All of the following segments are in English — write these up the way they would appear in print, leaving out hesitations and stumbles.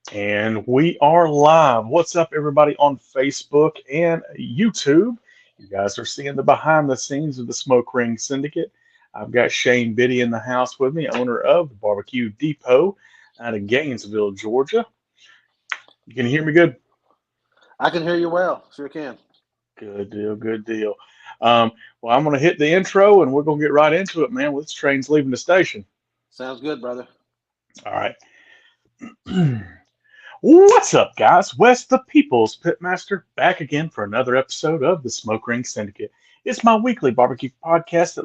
And we are live. What's up, everybody on Facebook and YouTube? You guys are seeing the behind the scenes of the Smoke Ring Syndicate. I've got Shane Biddy in the house with me, owner of the Barbecue Depot out of Gainesville, Georgia. You can hear me good? I can hear you well. Sure can. Good deal, good deal. Well, I'm going to hit the intro and we're going to get right into it, man. This train's leaving the station. Sounds good, brother. All right. What's up, guys? Wes the People's Pitmaster back again for another episode of the Smoke Ring Syndicate. It's my weekly barbecue podcast,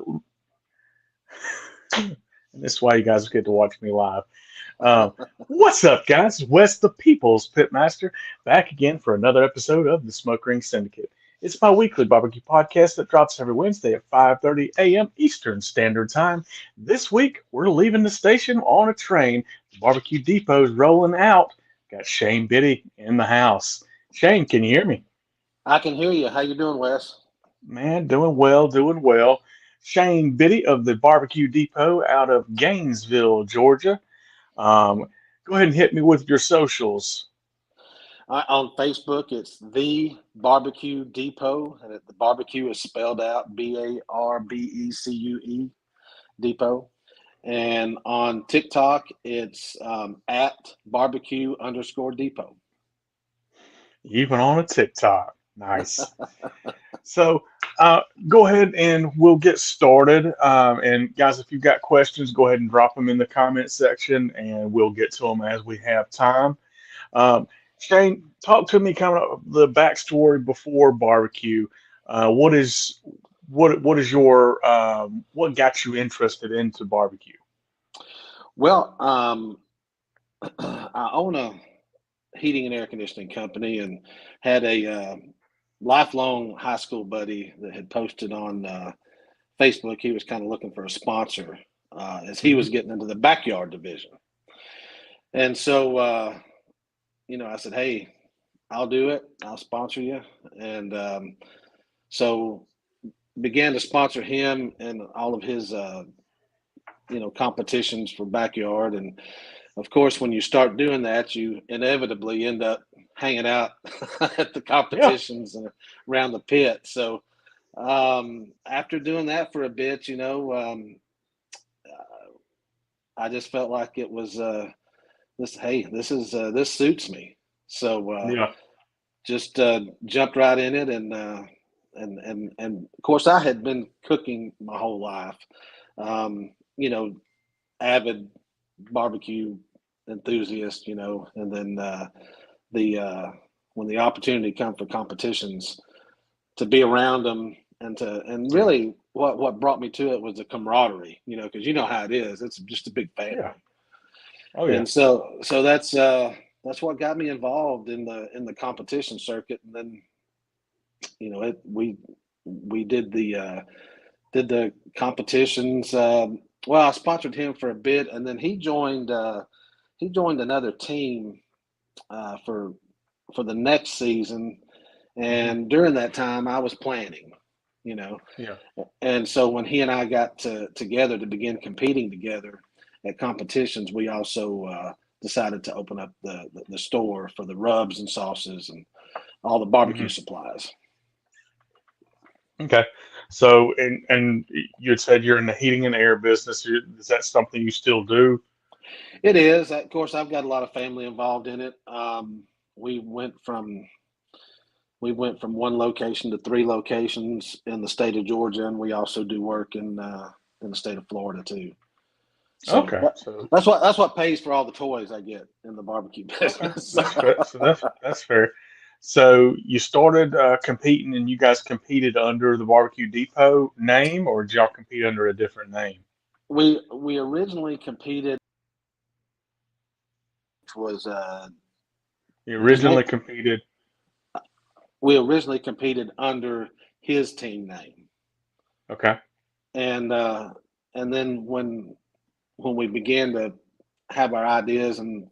and this is why you guys get to watch me live. Uh, what's up, guys? Wes the People's Pitmaster back again for another episode of the Smoke Ring Syndicate. It's my weekly barbecue podcast that drops every Wednesday at 5:30 a.m. Eastern Standard Time. This week, we're leaving the station on a train. The Barbecue Depot's rolling out. Got Shane Biddy in the house. Shane, can you hear me? I can hear you. How you doing, Wes? Man, doing well, doing well. Shane Biddy of the Barbecue Depot out of Gainesville, Georgia. Um, Go ahead and hit me with your socials. On Facebook, it's the Barbecue Depot, and the barbecue is spelled out Barbecue Depot. And on TikTok, it's at barbecue_depot. Even on a TikTok. Nice. So go ahead and we'll get started. And guys, if you've got questions, go ahead and drop them in the comment section and we'll get to them as we have time. Um, Shane, talk to me kind of the backstory before barbecue. What is what is your what got you interested into barbecue? Well, I own a heating and air conditioning company and had a lifelong high school buddy that had posted on Facebook. He was kind of looking for a sponsor as he Mhm. was getting into the backyard division. And so, I said, hey, I'll do it. I'll sponsor you. And so began to sponsor him and all of his, competitions for backyard. And of course, when you start doing that, you inevitably end up hanging out at the Yeah. competitions and around the pit. So after doing that for a bit, I just felt like it was this. Hey, this suits me. So Yeah. just jumped right in it, and of course I had been cooking my whole life. Um, you know, avid barbecue enthusiast. And then the when the opportunity come for competitions to be around them and Yeah. really what brought me to it was the camaraderie, because you know how it is. It's just a big Yeah. family. Oh yeah. And so that's what got me involved in the competition circuit. And then we did the competitions. Well, I sponsored him for a bit, and then he joined another team uh, for for the next season. Hmm. And during that time, I was planning, you know. Yeah. And so when he and I got together to begin competing together at competitions, we also decided to open up the store for the rubs and sauces and all the barbecue Hmm. supplies. Okay. So, and you had said you're in the heating and air business. Is that something you still do? It is, of course, I've got a lot of family involved in it. We went from we went from one location to three locations in the state of Georgia, and we also do work in the state of Florida too. So Okay. So that's what pays for all the toys I get in the barbecue okay, business. that's fair. So that's fair. So you started competing, and you guys competed under the Barbecue Depot name, or did y'all compete under a different name? We originally competed, which was You his name. originally competed. We originally competed under his team name, Okay. and and then when we began to have our ideas and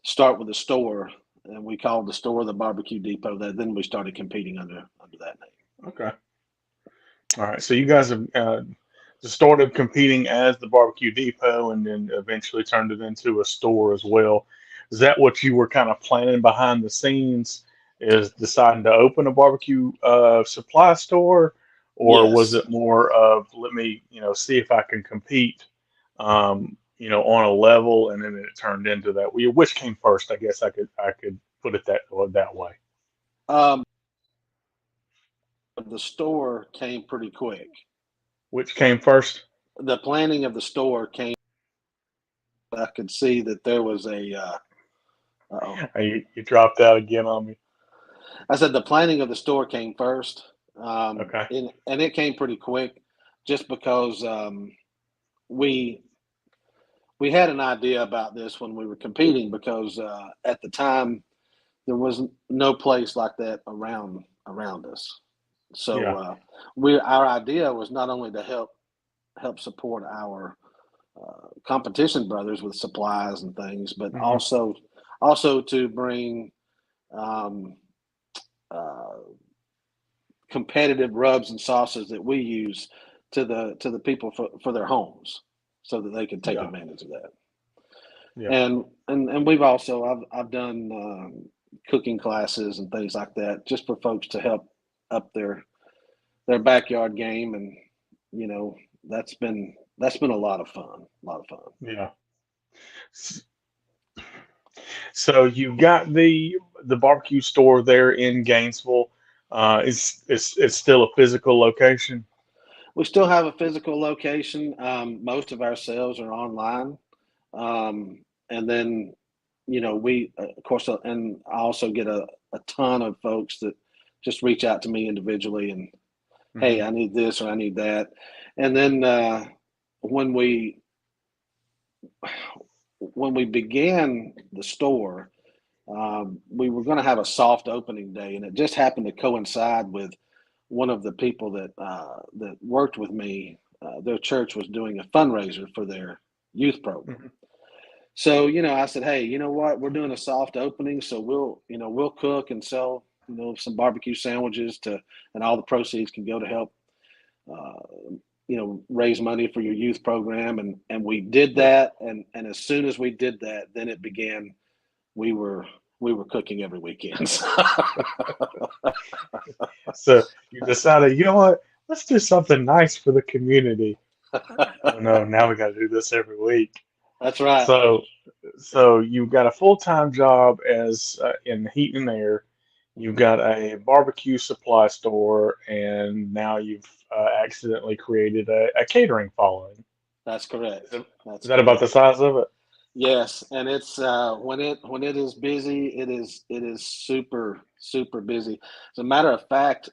start with the store, and we called the store the Barbecue Depot. That then we started competing under that name. Okay. All right. So you guys have started competing as the Barbecue Depot, and then eventually turned it into a store as well. Is that what you were kind of planning behind the scenes? Is deciding to open a barbecue supply store, or was Yes. it more of let me see if I can compete, on a level, and then it turned into that? Which came first? I guess I could put it that way. Um, the store came pretty quick. Which came first? The planning of the store came. I could see that there was a. Uh-oh. You dropped out again on me. I said the planning of the store came first, Okay. and it came pretty quick, just because we we had an idea about this when we were competing because at the time there was no place like that around us. So Yeah. we our idea was not only to help support our competition brothers with supplies and things, but Hmm. also to bring um, uh, competitive rubs and sauces that we use to the people for their homes, so that they can take Yeah. advantage of that. Yeah. And we've also I've done cooking classes and things like that, just for folks to help up their backyard game, and you know that's been a lot of fun, a lot of fun. Yeah. S- So you got the barbecue store there in Gainesville. It's still a physical location. We still have a physical location. Most of our sales are online, and then we of course, and I also get a ton of folks that just reach out to me individually and, Hmm. hey, I need this or I need that. And then when we when we began the store, we were going to have a soft opening day, and it just happened to coincide with one of the people that worked with me. Their church was doing a fundraiser for their youth program. Hmm. So I said, hey, you know what? We're doing a soft opening, so we'll cook and sell some barbecue sandwiches and all the proceeds can go to help uh, raise money for your youth program. And we did Yeah. that, and as soon as we did that, then it began. We were we were cooking every weekend. So you decided, you know what? Let's do something nice for the community. Oh no, now we got to do this every week. That's right. So, so you've got a full-time job as in heat and air. You've got a barbecue supply store, and now you've accidentally created a catering following. That's Is, correct. it, That's is that about the correct. size of it? Yes, and it's when it is busy, it is super super busy. As a matter of fact,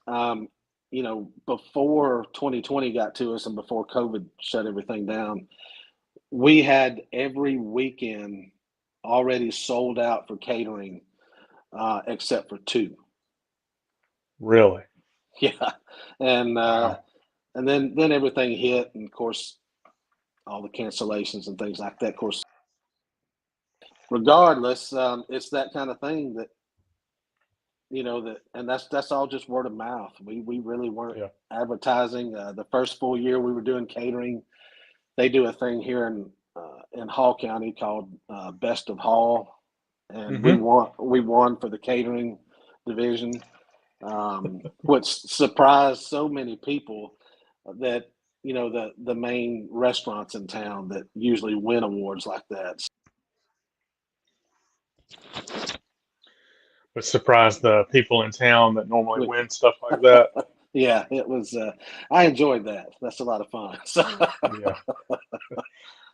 before 2020 got to us and before COVID shut everything down, we had every weekend already sold out for catering, except for two. Really? Yeah, and uh, Wow. and then everything hit, and of course all the cancellations and things like that. Of course, regardless, it's that kind of thing that and that's all just word of mouth. We really weren't Yeah. advertising. The first full year we were doing catering. They do a thing here in Hall County called Best of Hall, and we Hmm. won for the catering division, which surprised so many people that the main restaurants in town that usually win awards like that. But surprise the people in town that normally We, win stuff like that. yeah, it was. I enjoyed that. That's a lot of fun. So Yeah.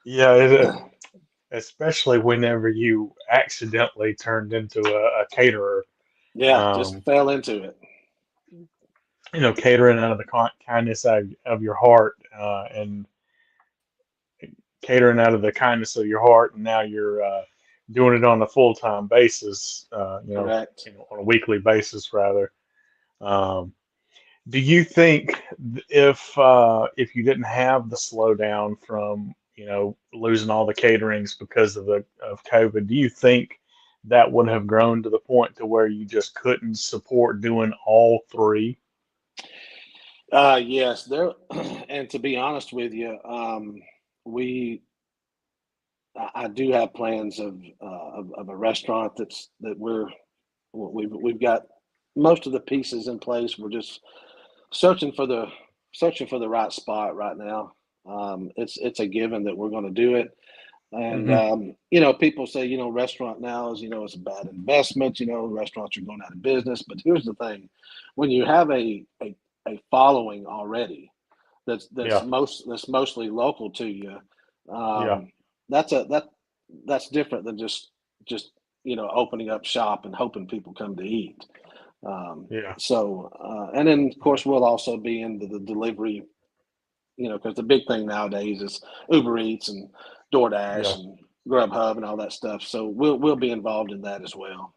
Yeah. Especially whenever you accidentally turned into a caterer. yeah, just Um, fell into it. Catering out of the kindness of your heart, and catering out of the kindness of your heart, and now you're doing it on a full-time basis, Correct. on a weekly basis rather. Um, do you think if you didn't have the slowdown from losing all the caterings because of COVID, do you think that would have grown to the point to where you just couldn't support doing all three? Yes, there. And to be honest with you, we I do have plans of a restaurant that we've got most of the pieces in place. We're just searching for the searching for the right spot right now. It's a given that we're going to do it. And Hmm. people say restaurant now is it's a bad investment. Restaurants are going out of business. But here's the thing: when you have a following already Yeah, that's mostly local to you, yeah, um, that's different than just opening up shop and hoping people come to eat. yeah, And then of yeah, course we'll also be into the delivery, because the big thing nowadays is Uber Eats and DoorDash yeah. and Grubhub and all that stuff. So we'll be involved in that as well.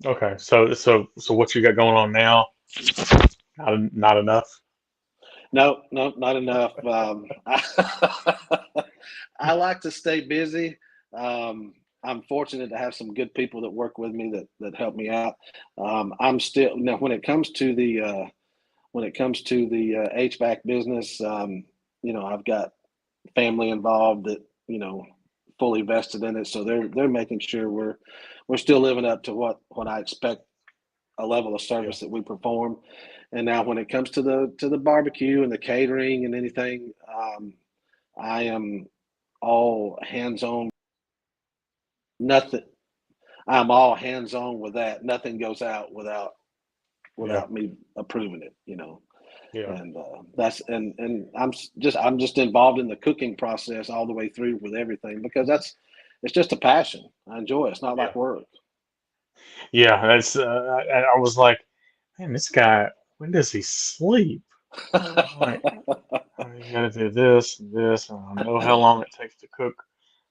Okay, so what you got going on now? Not enough. No, no, not enough. I like to stay busy. I'm fortunate to have some good people that work with me that help me out. I'm still now when it comes to the HVAC business. I've got family involved that fully vested in it, so they're making sure we're still living up to what I expect a level of Yeah, service that we perform. And now when it comes to the barbecue and the catering and anything, I am all hands on. Nothing. I'm all hands on with that. Nothing goes out yeah, without me approving it. yeah, And that's and I'm just involved in the cooking process all the way through with everything because it's just a passion. I enjoy it. It's not yeah, like work. yeah. That's I was like, man, this guy, when does he sleep? Like, you gotta do this and this, and I know how long it takes to cook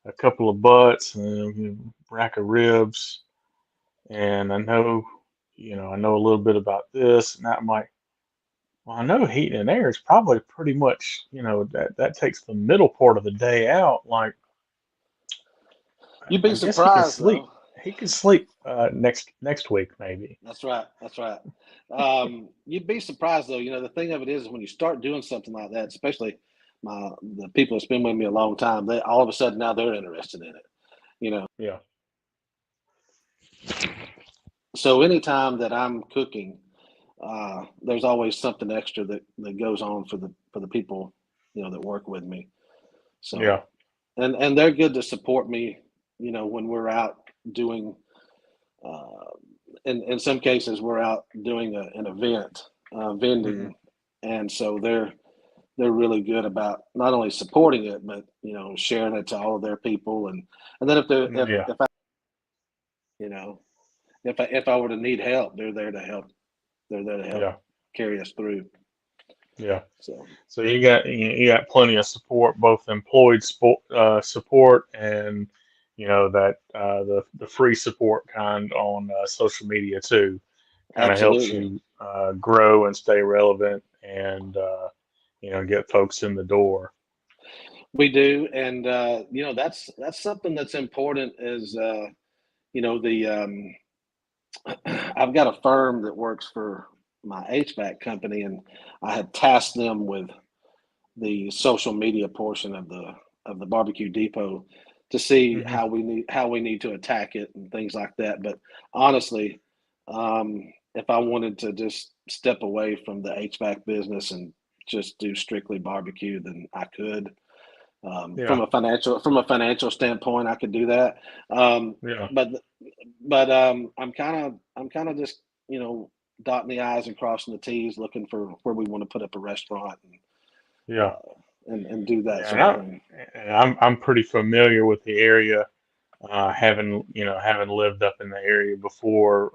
a couple of butts and a rack of ribs, and I know a little bit about this, and that. I'm like, well, I know heating and air is probably pretty much, that takes the middle part of the day out. Like, You'd I be guess he can surprised sleep. though. He can sleep next week maybe. That's right. That's right. You'd be surprised though. The thing of it is when you start doing something like that, especially the people that's been with me a long time, they all of a sudden now they're interested in it. You know. Yeah, So anytime that I'm cooking, there's always something extra that goes on for the people that work with me. So yeah, and they're good to support me. When we're out doing. Uh, in some cases, we're out doing an event, hmm, vending, and so they're really good about not only supporting it, but sharing it to all of their people, and then if they yeah, if I you know if I were to need help, they're there to help. They're there to help yeah, carry us through. yeah. So So you got plenty of support, both employed support and that the free support kind on social media too. Kind of helps absolutely, you grow and stay relevant and get folks in the door. we do, and that's something that's important. Is the I've got a firm that works for my HVAC company, and I had tasked them with the social media portion of the barbecue depot to see Hmm. how we need to attack it and things like that. But honestly, if I wanted to just step away from the HVAC business and just do strictly barbecue, then I could. Yeah, From a financial standpoint, I could do that. yeah, But I'm kind of just dotting the i's and crossing the t's, looking for where we want to put up a restaurant yeah. and do that Yeah, sort of thing. and I'm pretty familiar with the area, having lived up in the area before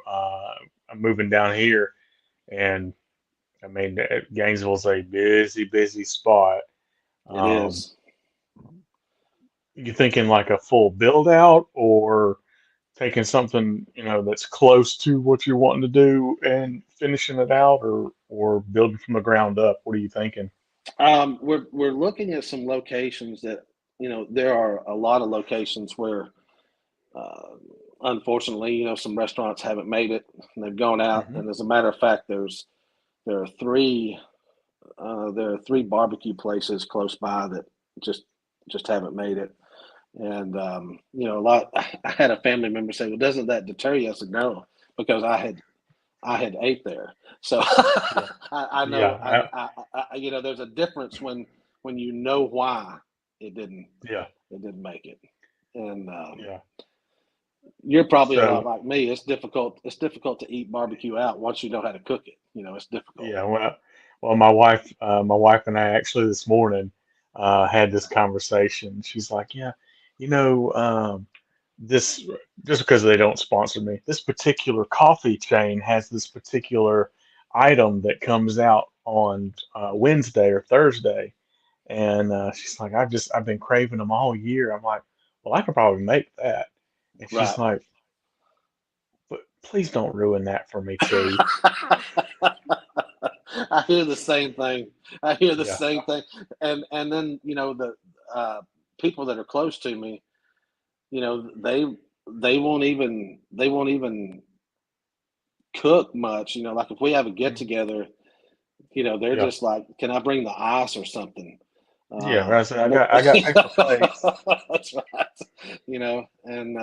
moving down here, and I mean Gainesville's a busy spot. It Um, is. you thinking like a full build out, or taking something that's close to what you're wanting to do and finishing it out, or building from the ground up? What are you thinking? We're looking at some locations that there are a lot of locations where uh, unfortunately some restaurants haven't made it and they've gone out. Hmm. And as a matter of fact, there are three. there are 3 barbecue places close by that just haven't made it. And a lot. I had a family member say, "Well, doesn't that deter you?" I said, "No, because I had ate there." So Yeah. I know. Yeah. There's a difference when you know why it didn't Yeah. make it. And Yeah. you're probably a lot So like me. It's difficult. It's difficult to eat barbecue out once you know how to cook it. It's difficult. yeah, well, my wife and I actually this morning had this conversation. She's like, yeah, you know, this just because they don't sponsor me, this particular coffee chain has this particular item that comes out on Wednesday or Thursday, and she's like, I've been craving them all year. I'm like, well, I could probably make that, and she's Right. like, but please don't ruin that for me too. I hear the same thing. I hear the Yeah, same thing. And then the people that are close to me, they won't even cook much. Like if we have a get mm, together, they're yeah, just like, "Can I bring the ice or something?" yeah. I said, Look, I got paper plates. that's right. And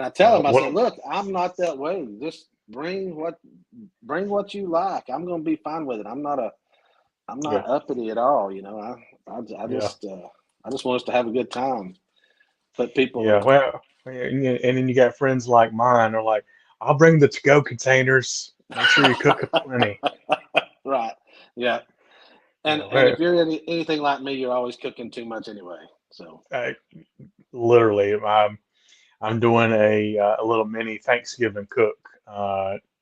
I tell them, I said, What? "Look, I'm not that way. Just bring what you like. I'm going to be fine with it. I'm Yeah, not uppity at all. yeah, I just want us to have a good time. But people yeah. are Well, yeah, and then you got friends like mine are like, I'll bring the to-go containers. Make sure you cook plenty. right. Yeah. And Yeah, and if you're anything like me, you're always cooking too much anyway. So I, literally, I'm doing a little mini Thanksgiving cook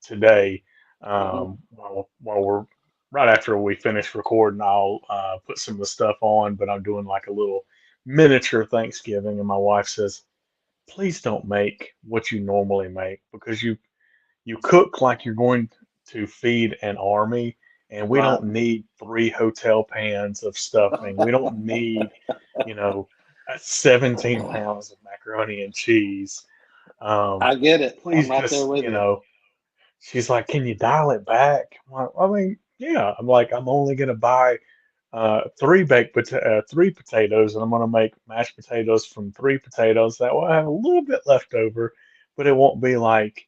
today. mhm. While we're right after we finish recording, I'll put some of the stuff on, but I'm doing like a little miniature Thanksgiving, and my wife says, please don't make what you normally make because you cook like you're going to feed an army, and we Right. don't need 3 hotel pans of stuffing. We don't need, you know, 17 pounds of macaroni and cheese. Um, I get it. I'm please right there just, with you. she's like, can you dial it back? I'm like, I mean, yeah. I'm like, I'm only gonna buy 3 potatoes, and I'm gonna make mashed potatoes from 3 potatoes. That way, I have a little bit left over, but it won't be like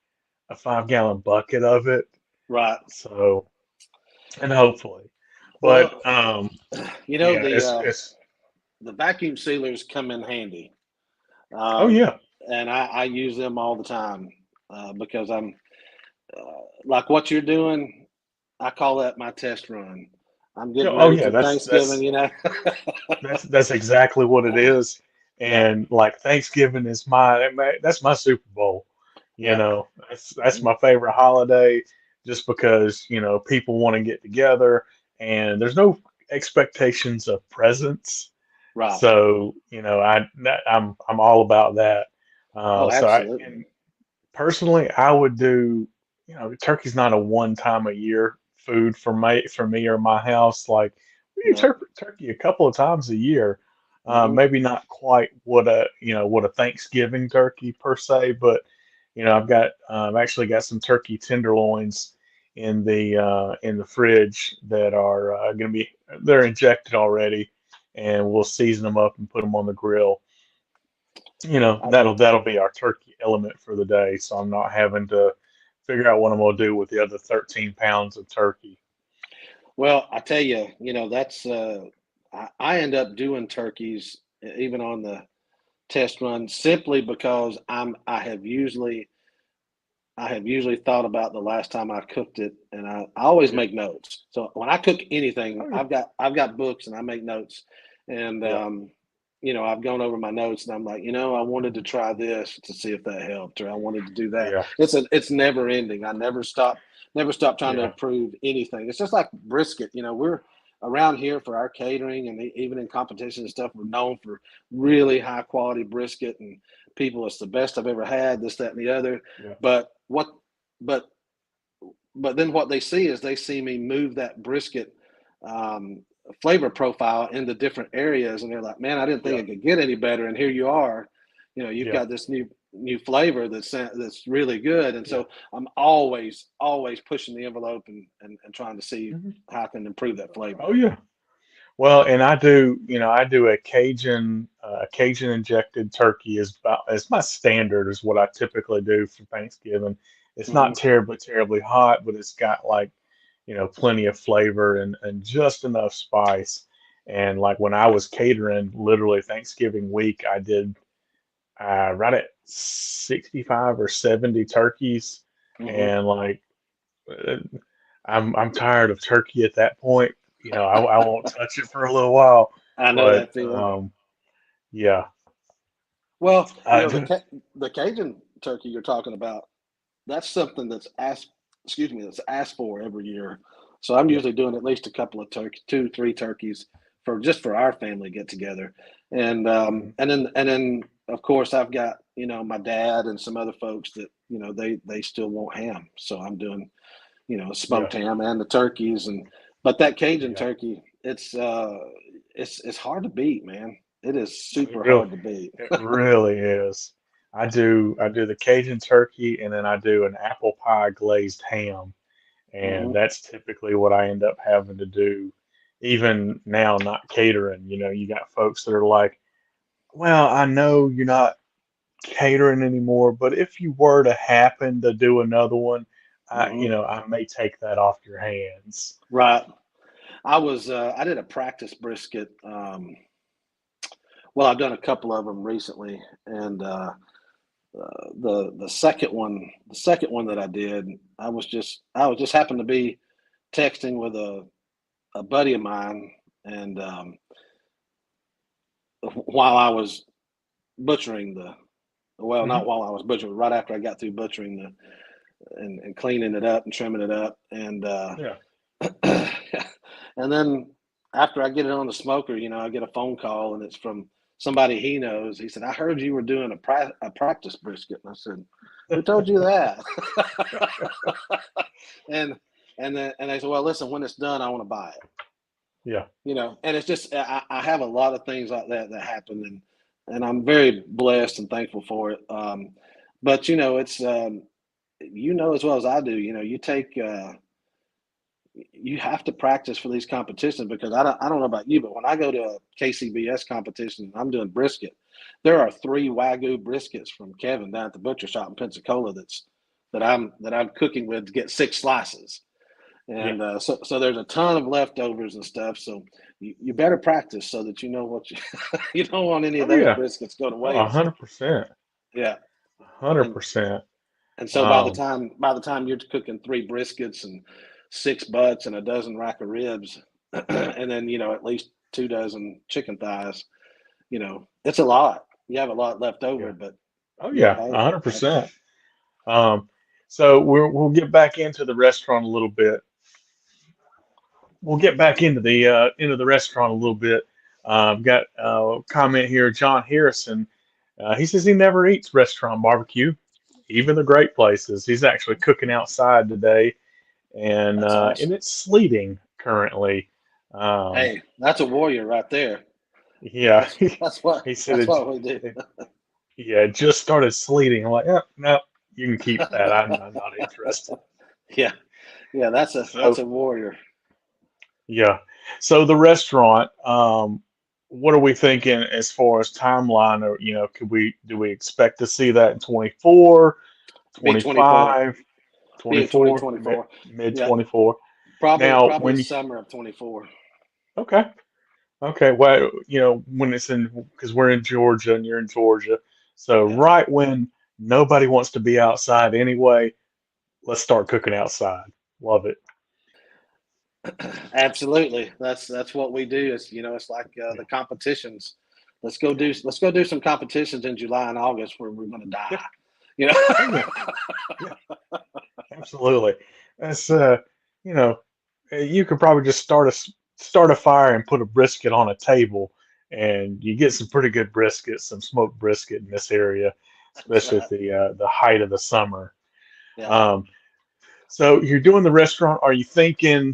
a 5 gallon bucket of it. Right. So, and hopefully, but Well, yeah, the vacuum sealers come in handy, oh um, yeah, and I use them all the time because I'm like what you're doing. I call that my test run. I'm yeah, getting oh ready yeah. for Thanksgiving. That's exactly what it is. Yeah. And like Thanksgiving is that's my Super Bowl. Yeah. That's my favorite holiday just because, people want to get together and there's no expectations of presents. Right. So, I'm all about that. Oh, absolutely. And personally, I would do, turkey's not a one time a year food for me or my house. Like we do No. turkey a couple of times a year. Hmm. Maybe not quite what a Thanksgiving turkey per se, but I've actually got some turkey tenderloins in the fridge that are going to be they're injected already, and we'll season them up and put them on the grill. I, That'll be our turkey element for the day, so I'm not having to figure out what I'm gonna do with the other 13 pounds of turkey. well, I tell you, that's I end up doing turkeys even on the test run simply because I have usually thought about the last time I cooked it, and I always Yeah. make notes. So when I cook anything, Oh yeah. I've got books and I make notes, and Yeah. I've gone over my notes and I'm like, I wanted to try this to see if that helped, or I wanted to do that. Yeah. It's never ending. I never stop trying to Yeah. improve anything. It's just like brisket. We're around here for our catering and even in competition and stuff. We're known for really high quality brisket and people. It's the best I've ever had. This, that, and the other. Yeah. But what but but then what they see is they see me move that brisket um, flavor profile into different areas, and they're like, "Man, I didn't think Yeah. it could get any better." And here you are, you've Yeah. got this new. new flavor that's really good. And Yeah. so I'm always pushing the envelope and trying to see Mhm. how I can improve that flavor. Oh yeah. Well, and I do, I do a Cajun injected turkey is about as my standard is what I typically do for Thanksgiving. It's not Hmm. terribly hot, but it's got like, plenty of flavor and just enough spice. And like when I was catering, literally Thanksgiving week, I did right at 65 or 70 turkeys, Hmm. and like uh, I'm tired of turkey at that point. I won't touch it for a little while, I know but that feeling. yeah, Well, I, the Cajun turkey you're talking about, that's something that's asked, excuse me, that's asked for every year. So I'm yeah, usually doing at least a couple of turkeys, two, three turkeys for just for our family get together. mhm, And then of course I've got, my dad and some other folks that, they still want ham. So I'm doing, yeah, smoked ham and the turkeys but that Cajun yeah. turkey, it's hard to beat, man. It is It super really, hard to beat. it really is. I do the Cajun turkey, and then I do an apple pie glazed ham, and Hmm. that's typically what I end up having to do. Even now, not catering, you got folks that are like, well, I know you're not catering anymore, but if you were to happen to do another one, Hmm. I may take that off your hands. Right. I did a practice brisket. Well, I've done a couple of them recently, and the second one that I did, I was just happened to be texting with a buddy of mine, and while I was butchering well, Hmm. not while I was butchering, right after I got through butchering and cleaning it up and trimming it up, and Yeah. and then after I get it on the smoker, I get a phone call and it's from somebody he knows. He said, "I heard you were doing a practice brisket," and I said, "Who told you that?" and and they said, "Well, listen, when it's done, I want to buy it." Yeah. And it's just I have a lot of things like that happen, and I'm very blessed and thankful for it. But it's as well as I do. You have to practice for these competitions because I don't know about you, but when I go to a KCBS competition, I'm doing brisket. There are three Wagyu briskets from Kevin down at the butcher shop in Pensacola that I'm cooking with to get 6 slices, Yeah. and so there's a ton of leftovers and stuff. So you better practice so that you know what you don't want any of Oh those yeah. briskets go to Oh, a waste. hundred percent. Yeah, 100%. and percent. and so by the Um, time you're cooking three briskets and 6 butts and a dozen rack of ribs, and then at least 2 dozen chicken thighs, it's a lot. You have a lot left over, yeah. but Oh yeah, hey, 100%. Um, so we'll get back into the restaurant a little bit. We'll get back into the restaurant a little bit. Got a comment here, John Harrison. He says he never eats restaurant barbecue, even the great places. He's actually cooking outside today, and that's uh, awesome. and it's sleeting currently. Um, Hey, that's a warrior right there. yeah, That's that's what he said that's it, what we do. it. Yeah, it just started sleeting. I'm like, no, you can keep that. I'm not interested. Yeah, yeah, that's So a warrior. yeah. So the restaurant, what are we thinking as far as timeline? Or do we expect to see that in 24, Be 24. 25, Be in 24, mid, 2024. mid Yeah, 24? Now, probably when you summer of 24. okay, okay, well, when it's in because we're in Georgia and you're in Georgia, so Yeah. right when nobody wants to be outside anyway, let's start cooking outside. Love it. Absolutely. That's what we do. It's like Yeah. the competitions. Let's go do some competitions in July and August where we're going to die. Yeah. You know. Oh yeah. Yeah. Absolutely. That's you know, you could probably just start a fire and put a brisket on a table, and you get some pretty good brisket, some smoked brisket in this area, That's especially at right. the height of the summer. Yeah. Um, so you're doing the restaurant. Are you thinking?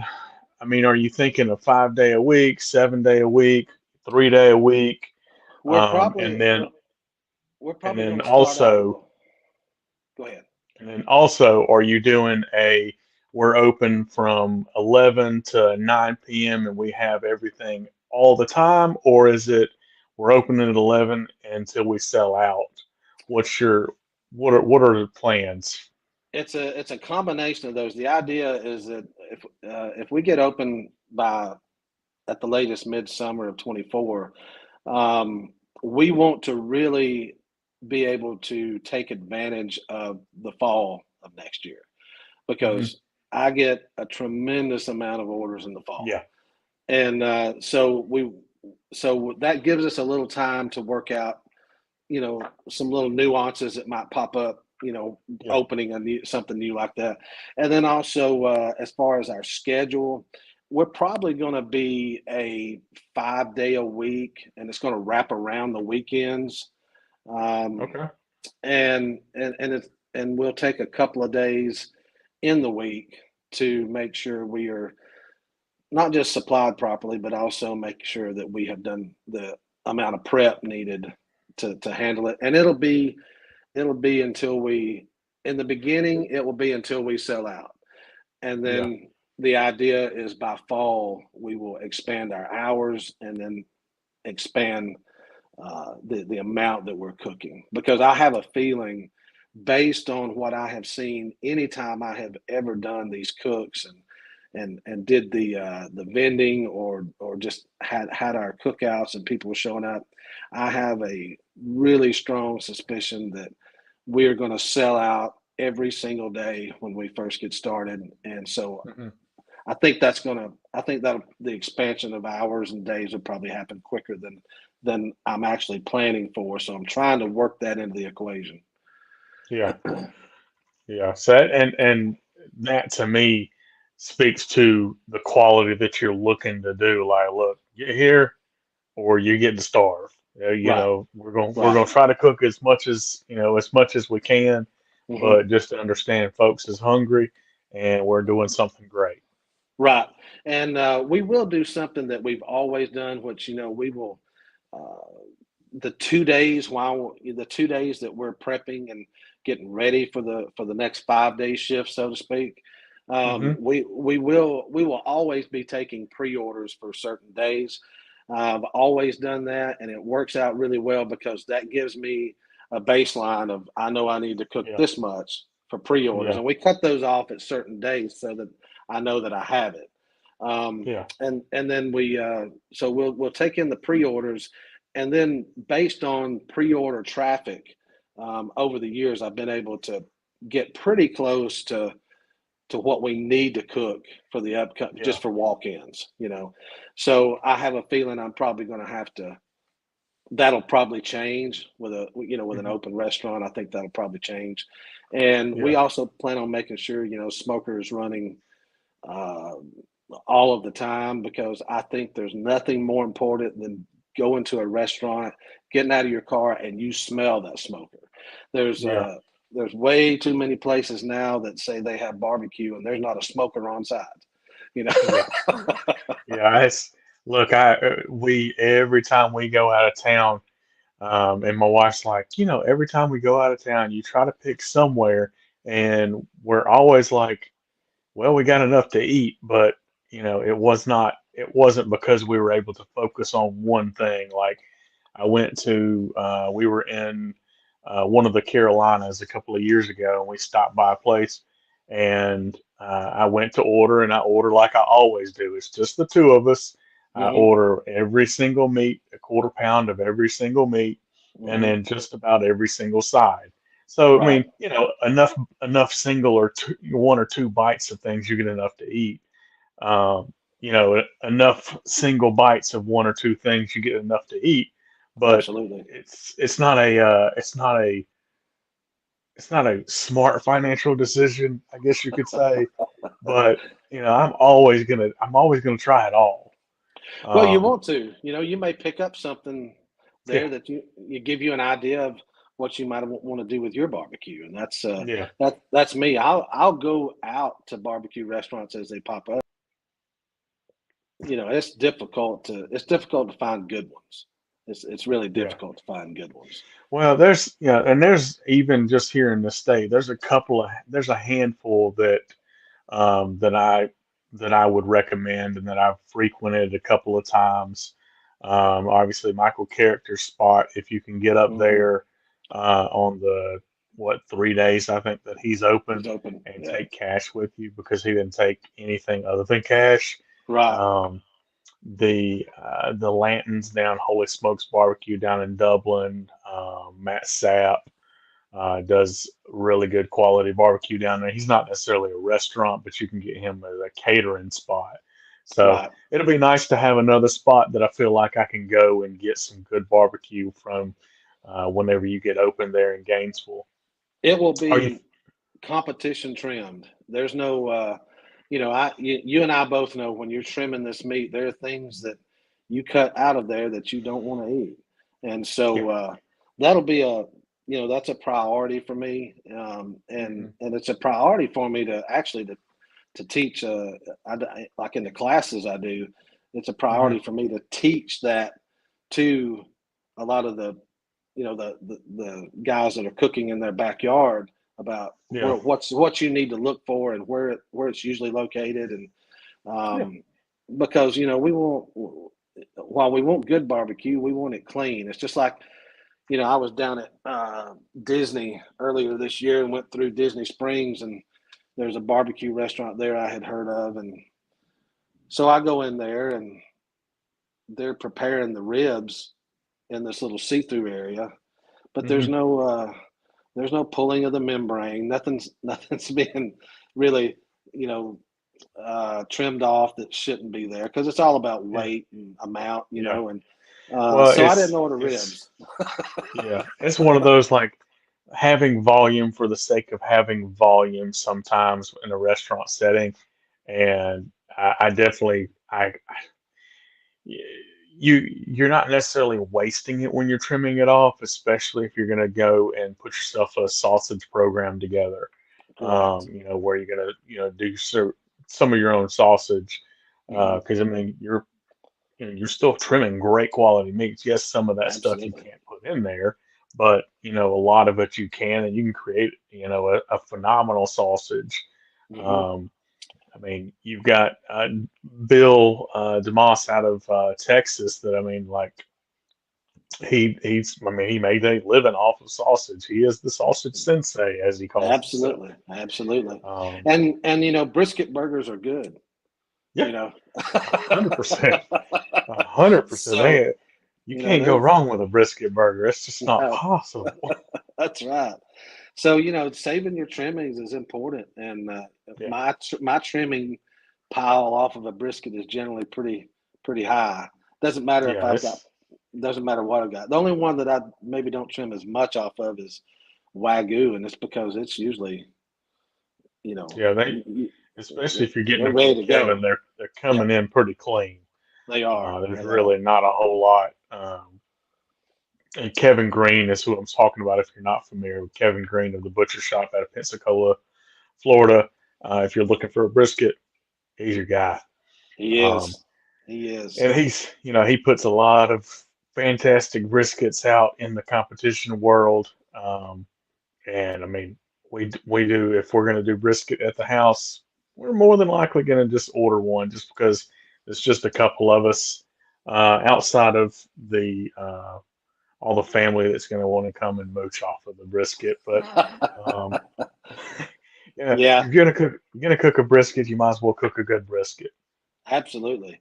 I mean, are you thinking a 5 day a week, 7 day a week, 3 day a week, We're and probably then we're, we're and probably then going to start out. also? Go ahead. And then also, are you doing we're open from 11 to 9 p.m. and we have everything all the time, or is it we're open at 11 until we sell out? What's your what are the plans? It's a combination of those. The idea is that if we get open by at the latest midsummer of 24, um, we want to really be able to take advantage of the fall of next year Hmm. because I get a tremendous amount of orders in the fall, Yeah, and so that gives us a little time to work out, some little nuances that might pop up, yeah, opening something new like that. And then also, as far as our schedule, we're probably going to be a 5 day a week, and it's going to wrap around the weekends. Um, okay, and we'll take a couple of days in the week to make sure we are not just supplied properly, but also make sure that we have done the amount of prep needed to handle it. And it'll be until we in the beginning it will be until we sell out. And yeah, then the idea is by fall we will expand our hours and then expand the amount that we're cooking, because I have a feeling based on what I have seen anytime I have ever done these cooks and did the vending or just had our cookouts and people were showing up, I have a really strong suspicion that we're going to sell out every single day when we first get started. And so hmm, I think that the expansion of hours and days will probably happen quicker than I'm actually planning for. So I'm trying to work that into the equation. yeah, yeah. So and that to me speaks to the quality that you're looking to do. Like, look, get here or you get to starve. Right, We're gonna right. try to cook as much as we can, Hmm. but just to understand, folks is hungry, and we're doing something great. Right. And we will do something that we've always done, which, we will, uh, the 2 days that we're prepping and getting ready for the next 5 day shift, so to speak. Hmm. We will always be taking pre-orders for certain days. I've always done that, and it works out really well because that gives me a baseline of I know I need to cook Yeah, this much for pre-orders, yeah, and we cut those off at certain days so that I know that I have it. yeah, And then so we'll take in the pre-orders, and then based on pre-order traffic, over the years, I've been able to get pretty close to what we need to cook for the upcoming, yeah, just for walk-ins. So I have a feeling I'm probably going to have to. That'll probably change with an hmm, open restaurant. I think that'll probably change, and we yeah, also plan on making sure smoker is running uh, all of the time, because I think there's nothing more important than going to a restaurant, getting out of your car, and you smell that smoker. There's yeah, uh, there's way too many places now that say they have barbecue and there's not a smoker on site. You know. yeah, yeah. It's look, I we every time we go out of town, and my wife's like, every time we go out of town, you try to pick somewhere, and we're always like, well, we got enough to eat, but it wasn't because we were able to focus on one thing. Like we were in one of the Carolinas a couple of years ago, and we stopped by a place, and I went to order, and I order like I always do. It's just the two of us. I Hmm. order every single meat, a quarter pound of every single meat, and Hmm. then just about every single side. So I Right. mean, enough single or one or two bites of things you get enough to eat. Um, enough single bites of one or two things you get enough to eat. But Absolutely. it's not a smart financial decision, I guess you could say. But I'm always gonna try it all. Well, you Um, want to. You may pick up something yeah, there that you give you an idea of what you might want to do with your barbecue, and yeah, that's me. I'll go out to barbecue restaurants as they pop up. It's difficult to find good ones. It's really Yeah. difficult to find good ones. Well, there's and there's even just here in the state, there's a handful that I would recommend and that I've frequented a couple of times. Obviously, Michael Character's spot, if you can get up Hmm. there on the 3 days I think that he's It's open, open. and Yeah. take cash with you because he didn't take anything other than cash. Right. Um, the Lantons down Holy Smokes Barbecue down in Dublin, Matt Sapp does really good quality barbecue down there. He's not necessarily a restaurant, but you can get him as a catering spot. So Right. it'll be nice to have another spot that I feel like I can go and get some good barbecue from whenever you get open there in Gainesville. It will Are you? be competition trimmed. There's no, you and I both know when you're trimming this meat, there are things that you cut out of there that you don't want to eat, and Yeah. so that'll be that's a priority for me, and Hmm. it's a priority for me to actually to teach. Like in the classes I do, it's a Hmm. priority for me to teach that to a lot of the guys that are cooking in their backyard about Yeah. what you need to look for and where it's usually located, and Yeah. because we want, while we want good barbecue, we want it clean. It's just like, I was down at Disney earlier this year and went through Disney Springs, and there's a barbecue restaurant there I had heard of, and so I go in there and they're preparing the ribs in this little see-through area, but Hmm. there's no pulling of the membrane. Nothing's being really, you know, trimmed off that shouldn't be there because it's all about Yeah. weight and amount, Yeah. and Well, so I didn't order it's ribs. yeah, it's one of those like having volume for the sake of having volume sometimes in a restaurant setting, and I definitely you're not necessarily wasting it when you're trimming it off, especially if you're going to go and put yourself a sausage program together. Correct. Where you're going to do some of your own sausage, Hmm. because I mean you're still trimming great quality meats. Yes, some of that stuff you Absolutely. can't put in there, but a lot of it you can, and you can create a phenomenal sausage. Hmm. Um, I mean, you've got Bill DeMoss out of Texas. That I mean, like he made a living off of sausage. He is the sausage sensei, as he calls himself. Absolutely. Absolutely. Um, And brisket burgers are good. yeah, You know. 100%, 100%. So You can't go they're wrong with a brisket burger. It's just not no, possible. that's right. So saving your trimmings is important, and Yeah, my trimming pile off of a brisket is generally pretty high. Doesn't matter if yeah, I've got, doesn't matter what I've got. The only one that I maybe don't trim as much off of is Wagyu, and it's because it's usually you know yeah. you, you, Especially if you're getting they're them ready from to Kevin, go. they're Yep, coming in pretty clean. they are. There's They are. really not a whole lot. And Kevin Green is who I'm talking about. If you're not familiar with Kevin Green of the Butcher Shop out of Pensacola, Florida, if you're looking for a brisket, he's your guy. He Um, is. He is. and he puts a lot of fantastic briskets out in the competition world. And I mean, we do if we're going to do brisket at the house, we're more than likely going to just order one, just because it's just a couple of us outside of the all the family that's going to want to come and mooch off of the brisket. But um, yeah, Yeah. you're gonna cook a brisket, you might as well cook a good brisket. Absolutely.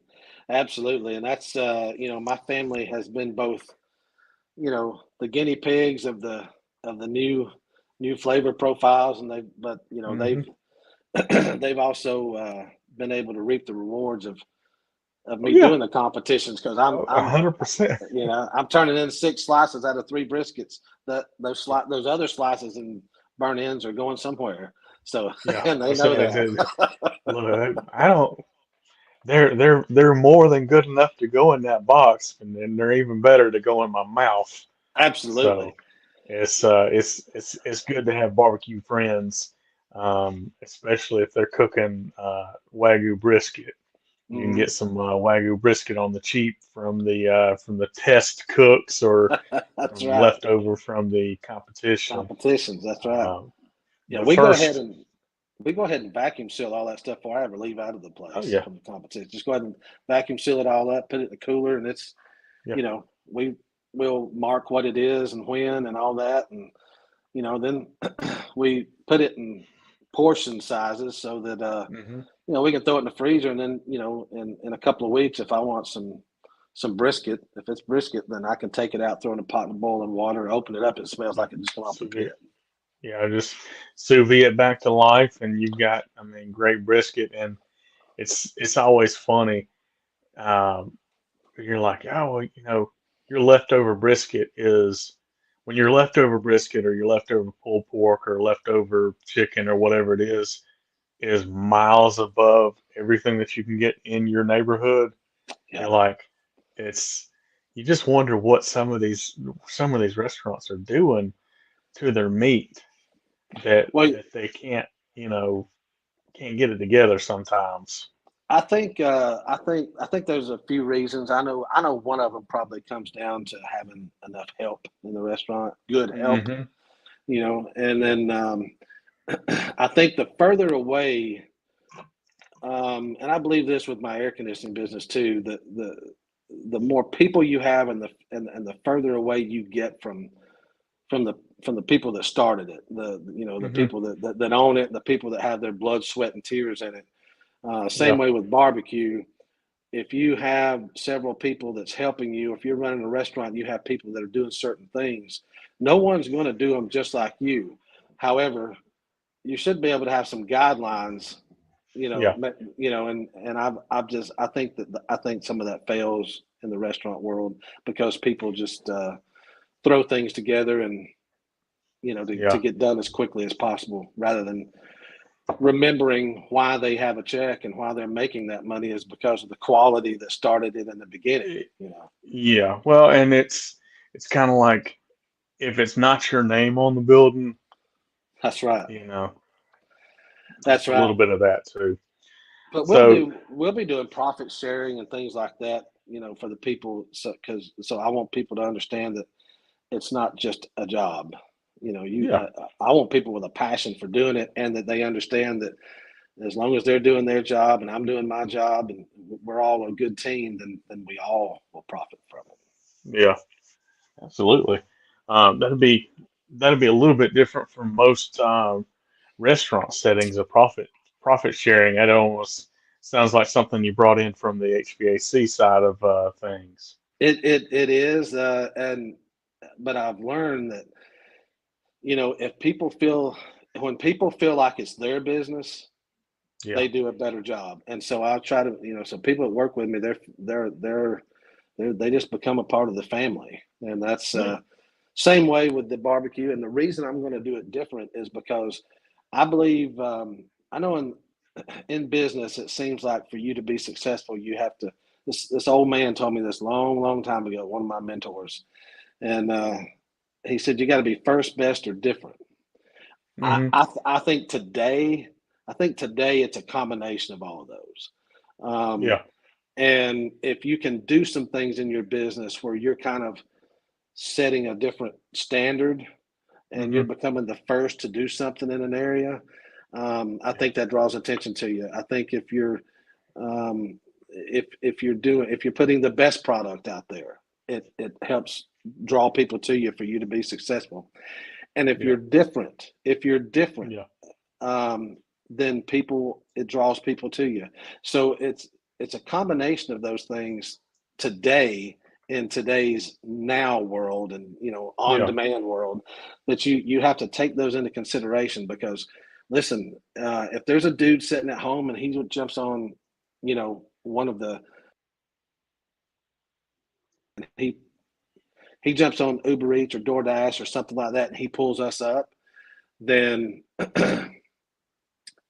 Absolutely. And that's my family has been both, the guinea pigs of the new flavor profiles, and Hmm. they've also been able to reap the rewards of Oh me yeah, doing the competitions because a 100%. I'm turning in 6 slices out of 3 briskets. Those other slices and burnt ends are going somewhere. So Yeah, and I they know said, that. look, I don't. They're more than good enough to go in that box, and then they're even better to go in my mouth. Absolutely. So it's good to have barbecue friends, especially if they're cooking Wagyu brisket. You can get some Wagyu brisket on the cheap from the test cooks or That's from right. leftover from the competition. Competitions. That's right. Um, Yeah, the we go ahead first, and vacuum seal all that stuff before I ever leave out of the oh place yeah, from the competition. Just go ahead and vacuum seal it all up, put it in the cooler, and it's yeah, you know we will mark what it is and when and all that, and then we put it in portion sizes so that hmm we can throw it in the freezer, and then in a couple of weeks, if I want some brisket, if it's brisket, then I can take it out, throw it in a pot of boiling water, open it up. It smells like it just come off the sous pit. vide. Yeah, just sous vide it back to life, and you've got, I mean, great brisket, and it's always funny. Um, you're like, oh, well, your leftover brisket is when your leftover brisket or your leftover pulled pork or leftover chicken or whatever it is miles above everything that you can get in your neighborhood. You're Yeah. like, it's you just wonder what some of these restaurants are doing to their meat Well, that they you know, can't get it together sometimes. I think there's a few reasons. I know one of them probably comes down to having enough help in the restaurant, good help, Hmm. and then I think the further away, and I believe this with my air conditioning business too, the more people you have, and the further away you get from the people that started it, the Hmm. people that own it, the people that have their blood, sweat, and tears in it. Same Yeah. way with barbecue. If you have several people that's helping you, if you're running a restaurant, you have people that are doing certain things. No one's going to do them just like you. However, you should be able to have some guidelines, Yeah. and I think some of that fails in the restaurant world because people just throw things together and to Yeah. get done as quickly as possible rather than remembering why they have a check and why they're making that money is because of the quality that started it in the beginning. Eh, You know, Yeah. Well, and it's kind of like if it's not your name on the building, that's right. you know, That's it's a little right. bit of that too. But So, we'll be doing profit sharing and things like that. For the people, so I want people to understand that it's not just a job. yeah. I want people with a passion for doing it and that they understand that as long as they're doing their job and I'm doing my job and we're all a good team, then we all will profit from it. Yeah. Absolutely. That'd be a little bit different from most restaurant settings of profit sharing. It almost sounds like something you brought in from the HVAC side of things. It is, and but I've learned that if people feel when people feel like it's their business, Yeah. they do a better job. And so I try to, so people that work with me, they just become a part of the family, and that's Yeah. same way with the barbecue. And the reason I'm going to do it different is because I believe I know in business it seems like for you to be successful you have to. This old man told me this long time ago. One of my mentors, and he said you got to be first, best, or different. I, Hmm. I I think today it's a combination of all of those. Um, Yeah. and if you can do some things in your business where you're kind of setting a different standard and you're Hmm. becoming the first to do something in an area, I Yeah. think that draws attention to you. I think um, if you're putting the best product out there, it helps draw people to you for you to be successful. And Yeah. if you're different, Yeah. um, then people it draws people to you. So it's a combination of those things today in today's now world and on Yeah. demand world that you have to take those into consideration because listen, if there's a dude sitting at home and he jumps on one of the he he jumps on Uber Eats or DoorDash or something like that and he pulls us up, then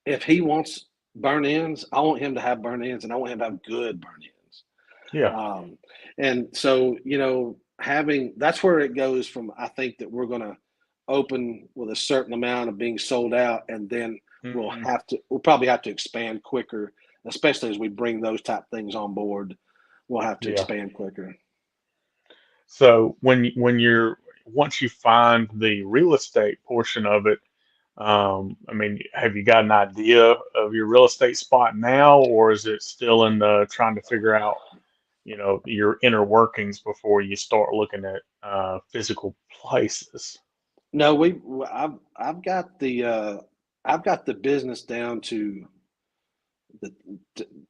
if he wants burn ends, I want him to have burn ends and I want him to have good burn ends. Yeah. Um, and so, having that's where it goes from. I think that we're going to open with a certain amount of being sold out, and then Hmm. we'll probably have to expand quicker especially as we bring those type things on board, we'll have to Yeah. expand quicker. So when you're once you find the real estate portion of it, I mean, have you got an idea of your real estate spot now, or is it still in the trying to figure out, your inner workings before you start looking at physical places? No, I've got the business down the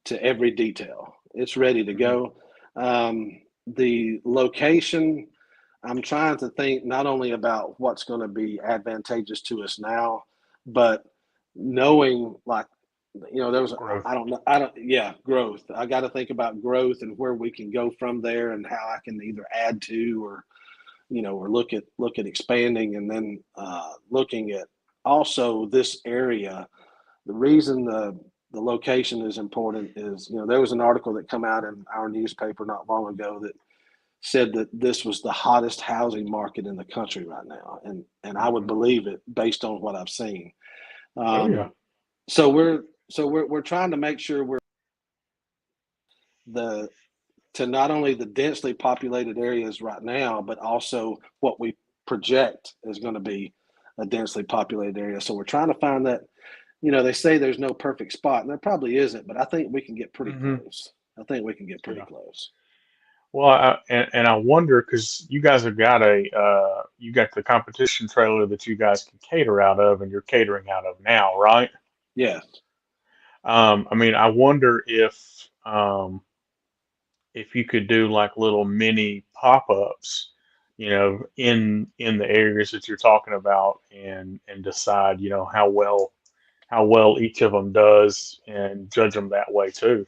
to every detail. It's ready to Hmm. go. The location, I'm trying to think not only about what's going to be advantageous to us now, but knowing like there was Growth. I don't know I don't yeah growth. I got to think about growth and where we can go from there and how I can either add to or look at expanding and then looking at also this area. The reason the location is important is there was an article that come out in our newspaper not long ago that said that this was the hottest housing market in the country right now, and I would Hmm. believe it based on what I've seen. Oh yeah. Um, so we're trying to make sure we're the to not only the densely populated areas right now, but also what we project is going to be a densely populated area. So we're trying to find that. They say there's no perfect spot, and there probably isn't, but I think we can get pretty Hmm. close. I think we can get pretty Yeah. close. Well, and I wonder because you guys have got you got the competition trailer that you guys can cater out of, and you're catering out of now, right? Yes. I mean, I wonder if you could do like little mini pop-ups, in the areas that you're talking about, and decide, how well each of them does, and judge them that way too.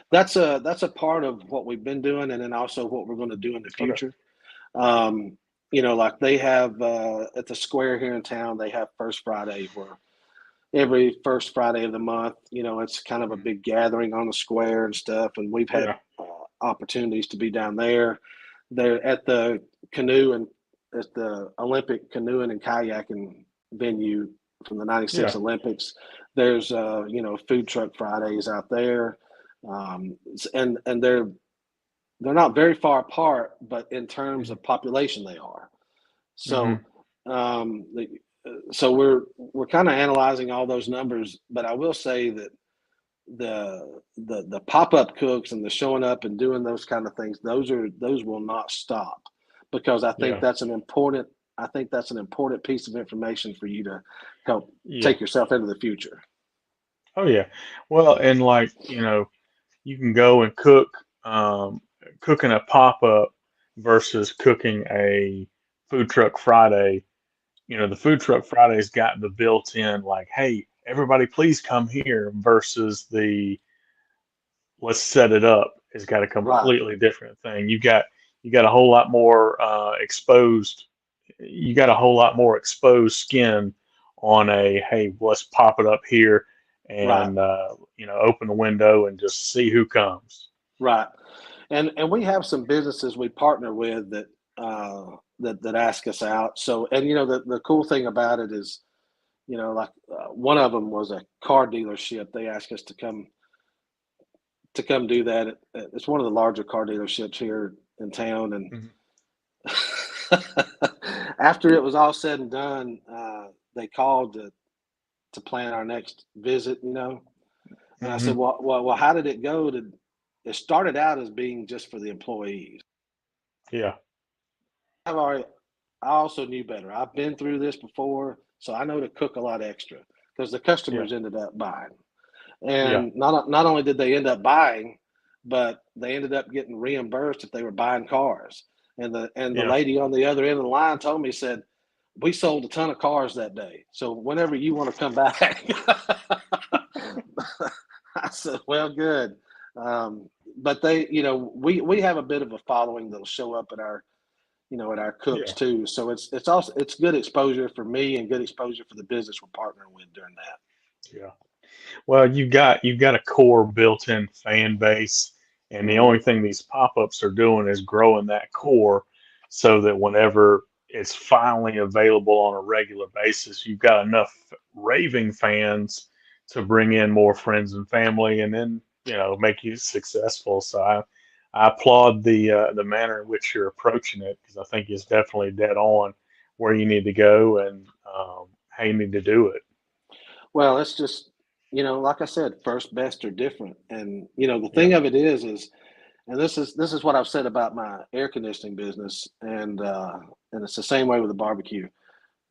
That's a part of what we've been doing, and then also what we're going to do in the Okay. future. Um, like they have at the square here in town, they have First Friday where every first Friday of the month, it's kind of a Mhm. big gathering on the square and stuff. And we've had Yeah. opportunities to be down there. They're at the canoe and at the Olympic canoeing and kayaking venue from the '96 Yeah. Olympics. There's food truck Fridays out there, and they're not very far apart, but in terms Hmm. of population, they are. So, Hmm. um, the, so we're kind of analyzing all those numbers, but I will say that the pop up cooks and the showing up and doing those kind of things, those will not stop because Yeah. I think that's an important piece of information for you to help Yeah. take yourself into the future. Oh yeah. Well, and like, you can go and cooking a pop-up versus cooking a food truck Friday. The food truck Friday's got the built-in like, hey, everybody please come here, versus the let's set it up has got a Right, completely different thing. You got a whole lot more exposed. You got a whole lot more exposed skin on a, hey, let's pop it up here, right, and open the window and just see who comes. right. And we have some businesses we partner with that ask us out. So and the cool thing about it is like one of them was a car dealership. They asked us to come do that. It's one of the larger car dealerships here in town, and Mhm. after it was all said and done, they called to plan our next visit. And I said, Mhm. well, how did it go? It started out as being just for the employees. Yeah. I've already, I also knew better. I've been through this before, so I know to cook a lot extra because the Yeah. customers ended up buying. Yeah. And not only did they end up buying, but they ended up getting reimbursed if they were buying cars. And the Yeah. lady on the other end of the line told me, said, we sold a ton of cars that day. So whenever you want to come back, I said, well, good. But we have a bit of a following that'll show up at our cooks Yeah. too. So it's good exposure for me and good exposure for the business we're partnering with during that. Yeah. Well, you've got a core built-in fan base, and the only Hmm. thing these pop-ups are doing is growing that core, so that whenever it's finally available on a regular basis, you've got enough raving fans to bring in more friends and family, and then make you successful. So I applaud the manner in which you're approaching it, because I think it's definitely dead on where you need to go, and how you need to do it. Well, it's just, like I said, first best or different. And, the Yeah. thing of it is, and this is what I've said about my air conditioning business, and it's the same way with the barbecue.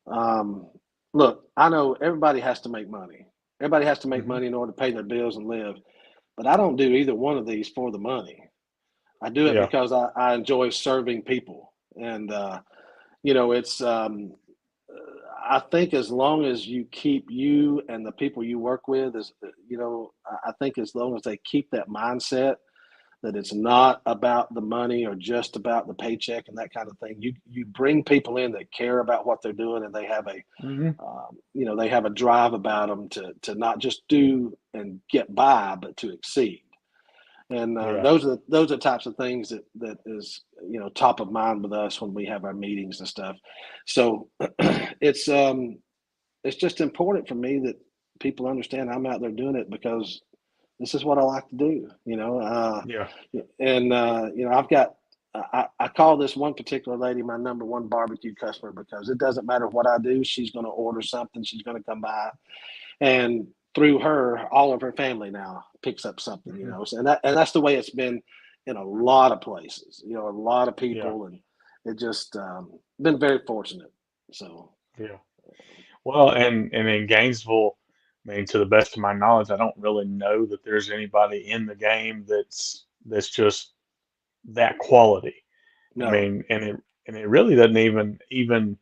Um, Look, I know everybody has to make money. Everybody has to make Hmm. money in order to pay their bills and live. But I don't do either one of these for the money. I do it Yeah. because I enjoy serving people. And, it's, I think as long as you keep you and the people you work with, I think as long as they keep that mindset that it's not about the money or just about the paycheck and that kind of thing. You bring people in that care about what they're doing, and they have Hmm. they have a drive about them to not just do and get by, but to exceed. And Yeah. those are types of things that is top of mind with us when we have our meetings and stuff. So it's just important for me that people understand I'm out there doing it because this is what I like to do, Yeah. and I've got. I call this one particular lady my number one barbecue customer because it doesn't matter what I do, she's going to order something, she's going to come by, and through her, all of her family now picks up something, Hmm. So, and that's the way it's been in a lot of places, a lot of Yeah. people, and it just been very fortunate. So, Yeah. Well, and in Gainesville, I mean, to the best of my knowledge, I don't really know that there's anybody in the game that's just that quality. I no, mean, and it really doesn't even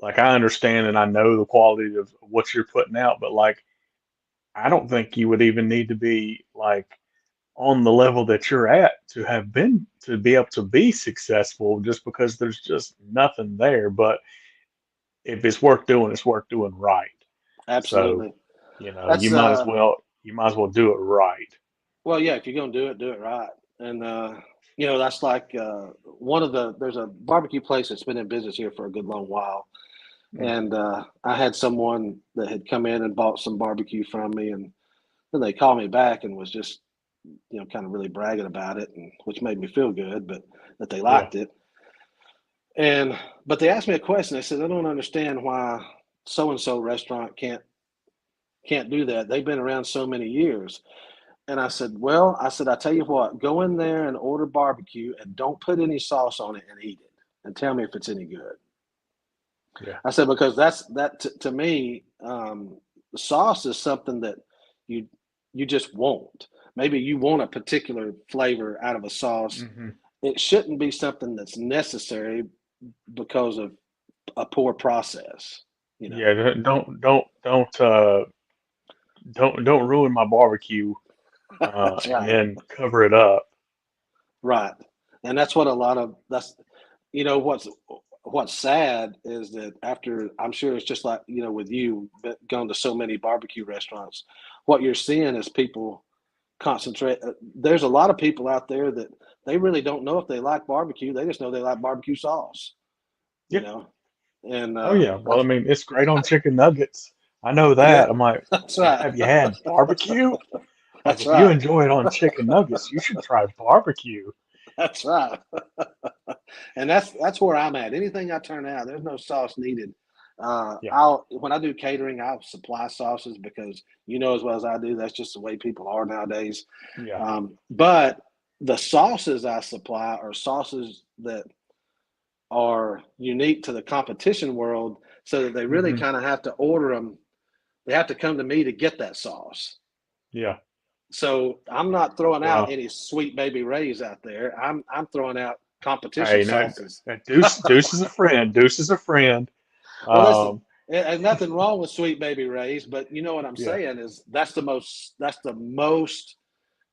like, I understand and I know the quality of what you're putting out, but like, I don't think you would even need to be like on the level that you're at to be able to be successful, just because there's just nothing there. But if it's worth doing right. So, absolutely. you That's might as well do it right. Well, yeah, if you're gonna do it right. And that's like one of there's a barbecue place that's been in business here for a good long while. Mm. And I had someone that had come in and bought some barbecue from me, and then they called me back and was just, kind of really bragging about it, and which made me feel good, but that they Yeah. liked it. And but they asked me a question. They said, I don't understand why so and so restaurant can't do that. They've been around so many years. And I said, well, I tell you what, go in there and order barbecue and don't put any sauce on it and eat it and tell me if it's any good. Yeah. I said, because to me, sauce is something that you you just want. Maybe you want a particular flavor out of a sauce. Hmm. It shouldn't be something that's necessary because of a poor process, you know. Yeah. Don't ruin my barbecue, That's and right. then cover it up. Right. And that's what a lot of that's what's sad is that after I'm sure it's just like, with you going to so many barbecue restaurants, what you're seeing is people concentrate. There's a lot of people out there that they really don't know if they like barbecue. They just know they like barbecue sauce, you Yeah. know. And Oh yeah. Well, I that's mean, it's great on chicken nuggets. I know yeah, that. I'm like, that's well, right. have you had barbecue? Like, That's if you right. enjoy it on chicken nuggets, you should try barbecue. That's right. And that's where I'm at. Anything I turn out, there's no sauce needed. Yeah. I'll when I do catering, I'll supply sauces because as well as I do, that's just the way people are nowadays. Yeah. But the sauces I supply are sauces that are unique to the competition world, so that they really Hmm. kind of have to order them. They have to come to me to get that sauce. Yeah. So I'm not throwing out Well, any Sweet Baby Ray's out there. I'm throwing out competition hey, no, sauces. Deuce is a friend. Deuce is a friend. Well, listen, Um, and nothing wrong with Sweet Baby Ray's, but you know what I'm yeah. saying is that's the most Yeah.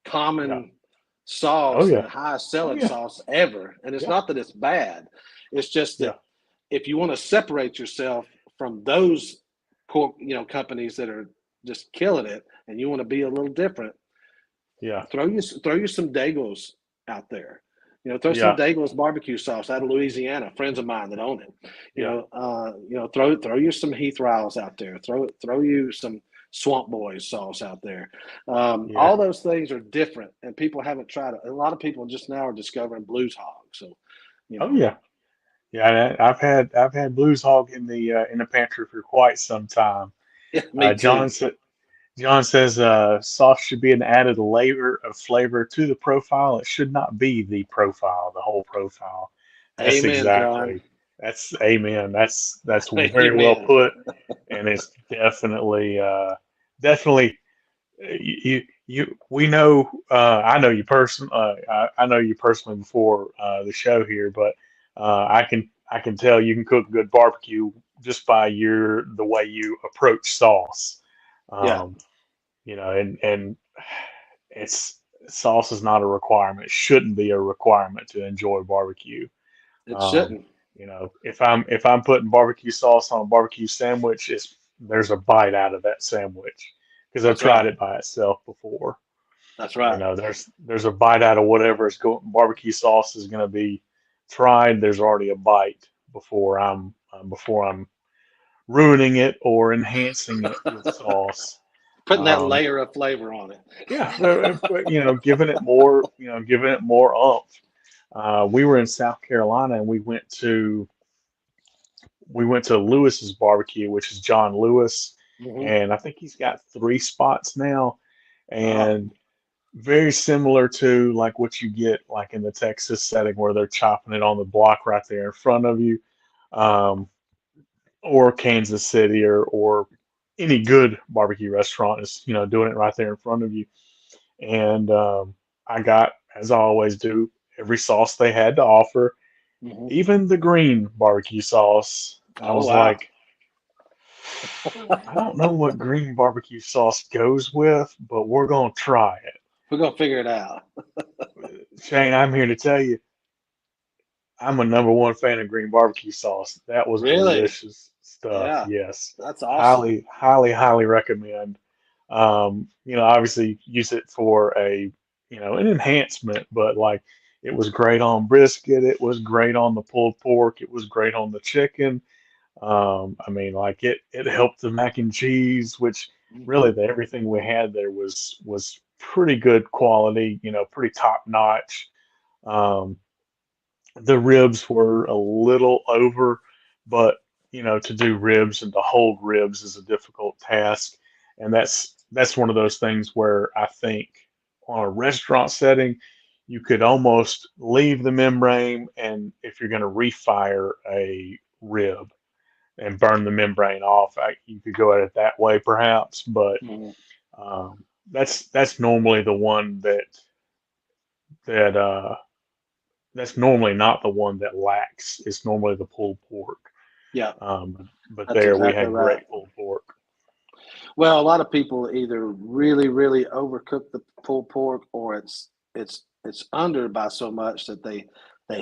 common Oh sauce and yeah. highest Oh selling yeah. sauce ever. And it's Yeah. not that it's bad. It's just Yeah. that if you want to separate yourself from those companies that are just killing it, and you want to be a little different, Yeah. throw you some Daigos out there. Throw some Yeah. Daigos barbecue sauce out of Louisiana. Friends of mine that own it. Yeah. Throw you some Heath Riles out there. Throw you some Swamp Boys sauce out there. Yeah. All those things are different, and people haven't tried it. A lot of people just now are discovering Blues Hog. So, you Oh know, yeah. Yeah. I've had Blues Hog in the pantry for quite some time. yeah, me John too. said. John says sauce should be an added layer of flavor to the profile. It should not be the profile, the whole profile. That's Amen, John. exactly. That's amen. That's very well Amen. put, and it's definitely you we know I know you I know you personally before the show here, but I can tell you can cook good barbecue just by the way you approach sauce. Yeah, Um, and it's sauce is not a requirement. It shouldn't be a requirement to enjoy barbecue. it Um, shouldn't. if I'm putting barbecue sauce on a barbecue sandwich, there's a bite out of that sandwich because I've That's tried right. it by itself before. That's right. There's a bite out of whatever is going barbecue sauce is going to be tried. There's already a bite before I'm ruining it or enhancing it with sauce. Putting that Um, layer of flavor on it. yeah, but, giving it more oomph. We were in South Carolina and we went to Lewis's barbecue, which is John Lewis, Hmm. and I think he's got 3 spots now, Oh, and very similar to like what you get like in the Texas setting where they're chopping it on the block right there in front of you, um, or Kansas City or any good barbecue restaurant is doing it right there in front of you. And I got, as I always do, every sauce they had to offer, hmm. even the green barbecue sauce. I Oh, was wow. like, I don't know what green barbecue sauce goes with, but we're gonna try it. We're gonna figure it out. Shane, I'm here to tell you, I'm a number one fan of green barbecue sauce. That was Really? delicious stuff. Yeah, Yes, that's awesome. highly, highly, highly recommend. Obviously use it for an enhancement, but like it was great on brisket, it was great on the pulled pork, it was great on the chicken. I mean, like it helped the mac and cheese, which Hmm. really everything we had there was pretty good quality, pretty top notch. Um, the ribs were a little over, but to do ribs and to hold ribs is a difficult task, and that's one of those things where I think on a restaurant setting, you could almost leave the membrane, and if you're going to refire a rib and burn the membrane off, you could go at it that way perhaps, but Hmm. that's normally the one that that's normally not the one that lacks. It's normally the pulled pork. Yeah, But that's there we exactly had right. great pulled pork. Well, a lot of people either really, really overcook the pulled pork, or it's under by so much that they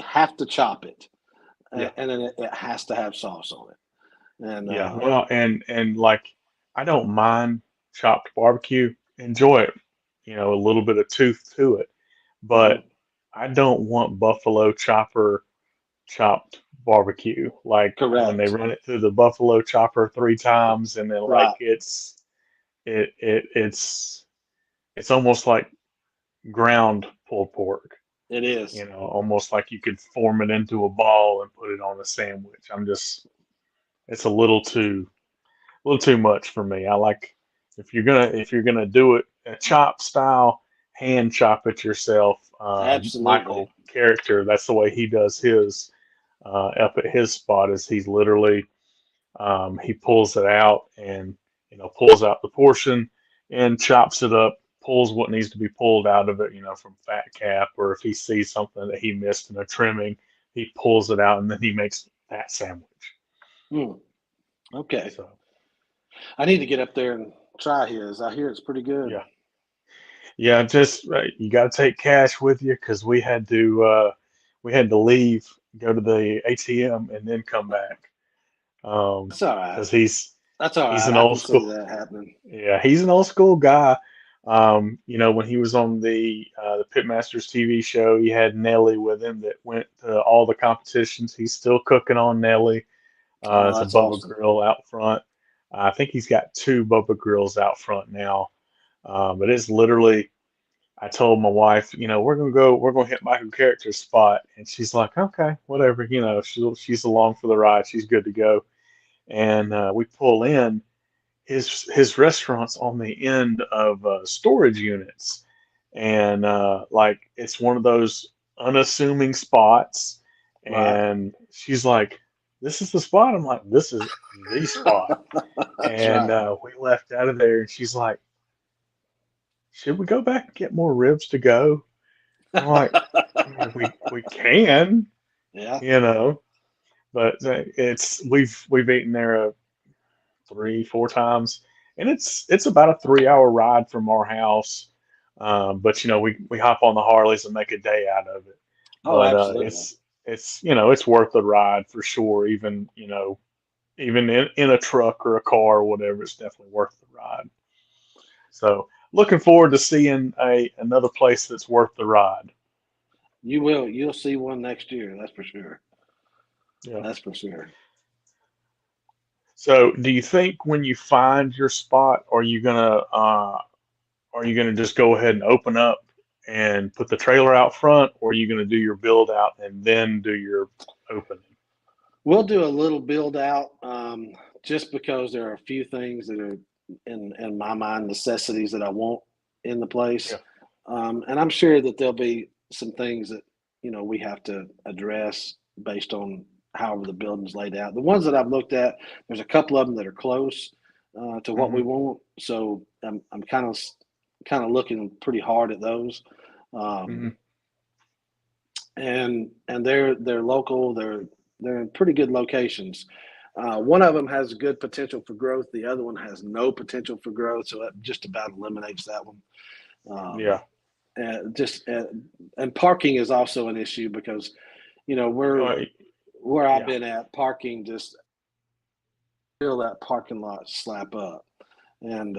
have to chop it, Yeah, and then it has to have sauce on it. And yeah. Well, and like I don't mind chopped barbecue. Enjoy it. A little bit of tooth to it, but mhm, I don't want buffalo chopper chopped barbecue. Like when they correct, run it through the buffalo chopper 3 times, and then like right? it's almost like ground pulled pork. It is. Almost like you could form it into a ball and put it on a sandwich. It's a little too much for me. I like if you're gonna do it a chop style, hand chop it yourself. Absolutely. Michael character, that's the way he does his up at his spot is he's literally he pulls it out and pulls out the portion and chops it up, pulls what needs to be pulled out of it, from fat cap, or if he sees something that he missed in a trimming, he pulls it out and then he makes that sandwich. Hmm, okay. So I need to get up there and try his. I hear it's pretty good. yeah, yeah, just you got to take cash with you because we had to leave, go to the ATM, and then come back. That's all right. Because That's all he's right. an I old can see school. that happening. Yeah, he's an old school guy. When he was on the Pitmasters TV show, he had Nelly with him that went to all the competitions. He's still cooking on Nelly. Oh, It's that's above a awesome. grill out front. I think he's got two Bubba Grills out front now. But it's literally, I told my wife, we're gonna hit Michael Character's spot, and she's like, okay, whatever, she's along for the ride, she's good to go. And we pull in, his restaurant's on the end of storage units, and like it's one of those unassuming spots. Right. And she's like, "This is the spot." I'm like, "This is the spot." That's And right. we left out of there, and she's like, "Should we go back and get more ribs to go?" I'm like, "I mean, we can, Yeah. you know." But we've eaten there 3, 4 times, and it's about a 3 hour ride from our house. But we hop on the Harleys and make a day out of it. Oh, But absolutely. it's worth the ride for sure. Even in a truck or a car or whatever, it's definitely worth the ride. So looking forward to seeing a another place that's worth the ride. You will. You'll see one next year. That's for sure. Yeah. That's for sure. So do you think when you find your spot, are you gonna just go ahead and open up and put the trailer out front, or are you gonna do your build out and then do your opening? We'll do a little build out, just because there are a few things that are in my mind necessities that I want in the place, Yeah. and I'm sure that there'll be some things that we have to address based on however the building's laid out. The ones that I've looked at, there's a couple of them that are close to what we Hmm. want, so I'm kind of looking pretty hard at those. Um, Hmm. and they're local. They're in pretty good locations. One of them has good potential for growth. The other one has no potential for growth, so that just about eliminates that one. Um, Yeah. and just and parking is also an issue because we're Uh, where I've yeah. been at parking just fill that parking lot slap up, and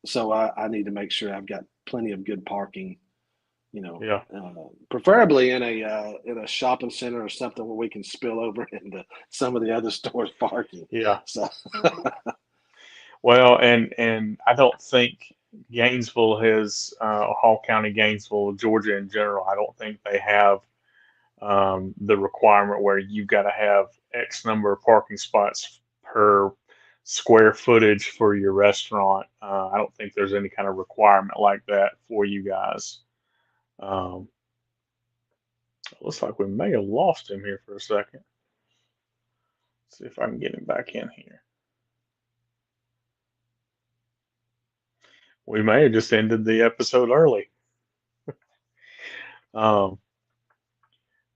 so I need to make sure I've got plenty of good parking, you know, Yeah. preferably in a shopping center or something where we can spill over into some of the other stores parking. Yeah. So Well, and I don't think Gainesville has Hall County, Gainesville, Georgia in general. I don't think they have the requirement where you've got to have X number of parking spots per square footage for your restaurant. I don't think there's any kind of requirement like that for you guys. Um, looks like we may have lost him here for a second. See if I can get him back in here. We may have just ended the episode early. Um,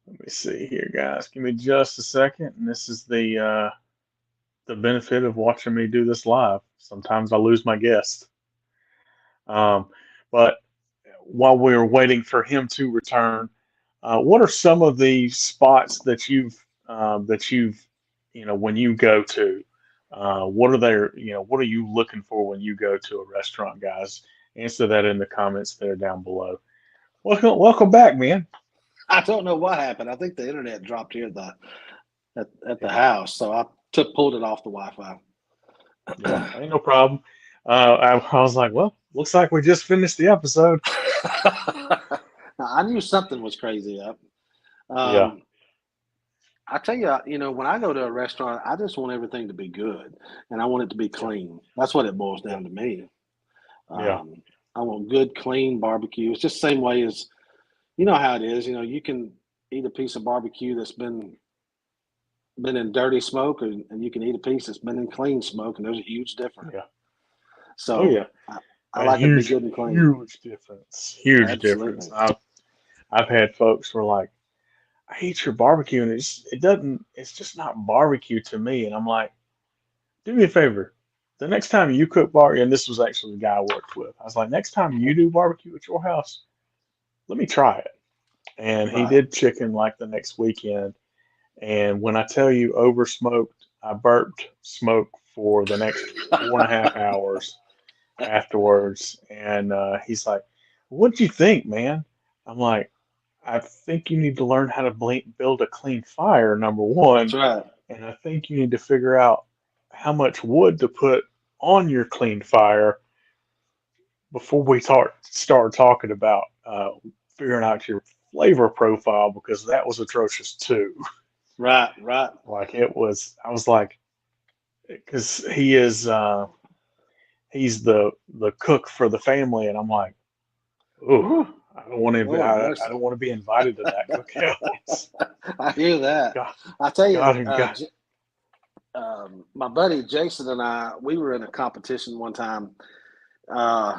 let me see here, guys. Give me just a second. And this is the benefit of watching me do this live. Sometimes I lose my guest. Um, but while we're waiting for him to return, what are some of the spots that you've when you go to? What are you looking for when you go to a restaurant, guys? Answer that in the comments there down below. Welcome back, man. I don't know what happened. I think the internet dropped here at the Yeah, house, so I took pulled it off the Wi-Fi. yeah, ain't no problem. I was like, well, looks like we just finished the episode. I knew something was crazy up. Yeah, Um, I tell you, when I go to a restaurant, I just want everything to be good, and I want it to be yeah, clean. That's what it boils yeah, down to me. yeah, Um, I want good, clean barbecue. It's just the same way as how it is. You can eat a piece of barbecue that's been in dirty smoke, and you can eat a piece that's been in clean smoke, and there's a huge difference. yeah. Oh So yeah. I A like it to be huge, good and clean. huge difference. Huge difference. Absolutely. I've had folks who are like, I eat your barbecue, and it doesn't. It's just not barbecue to me. And I'm like, do me a favor. The next time you cook barbecue, and this was actually the guy I worked with. I was like, next time you do barbecue at your house, let me try it. And he Right. did chicken like the next weekend. And when I tell you over smoked, I burped smoke for the next 4.5 hours afterwards. And he's like, "What'd you think, man?" I'm like, "I think you need to learn how to build a clean fire, number That's one, right. and I think you need to figure out how much wood to put on your clean fire before we start talking about figuring out your flavor profile because that was atrocious too. Right, right. Like it was, I was like, because he's the cook for the family, and I'm like, oh, Ooh, I don't want to, Lord I mercy. don't want to be invited to that cookout. I hear that. God, I tell you, God, and God. my buddy Jason and I, we were in a competition one time, uh,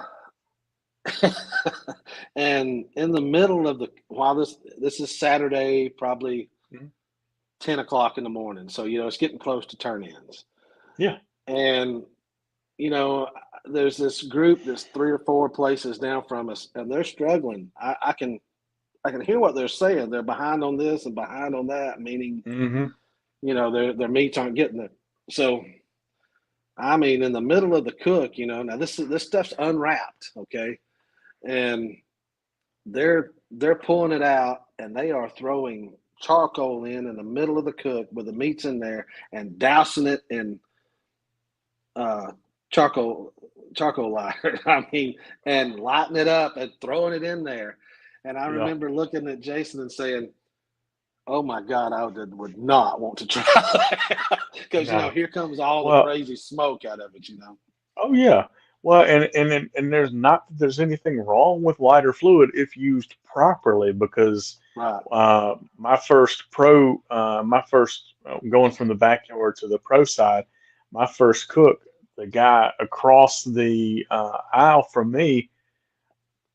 and in the middle of the while this is Saturday, probably Mhm. 10 o'clock in the morning, so it's getting close to turn ins, Yeah, and you know there's this group that's 3 or 4 places down from us, and they're struggling. I can hear what they're saying. They're behind on this and behind on that, meaning hmm their meats aren't getting it. So I mean, in the middle of the cook, now this stuff's unwrapped, okay, and they're pulling it out, and they are throwing charcoal in the middle of the cook with the meats in there, and dousing it in uh, charcoal lighter. I mean, and lighting it up and throwing it in there. And I yeah, remember looking at Jason and saying, "Oh my God, would not want to try that because no. here comes all the Well, crazy smoke out of it." oh yeah. Well, and there's not that there's anything wrong with lighter fluid if used properly because Right. my first going from the backyard to the pro side, my first cook, the guy across the aisle from me,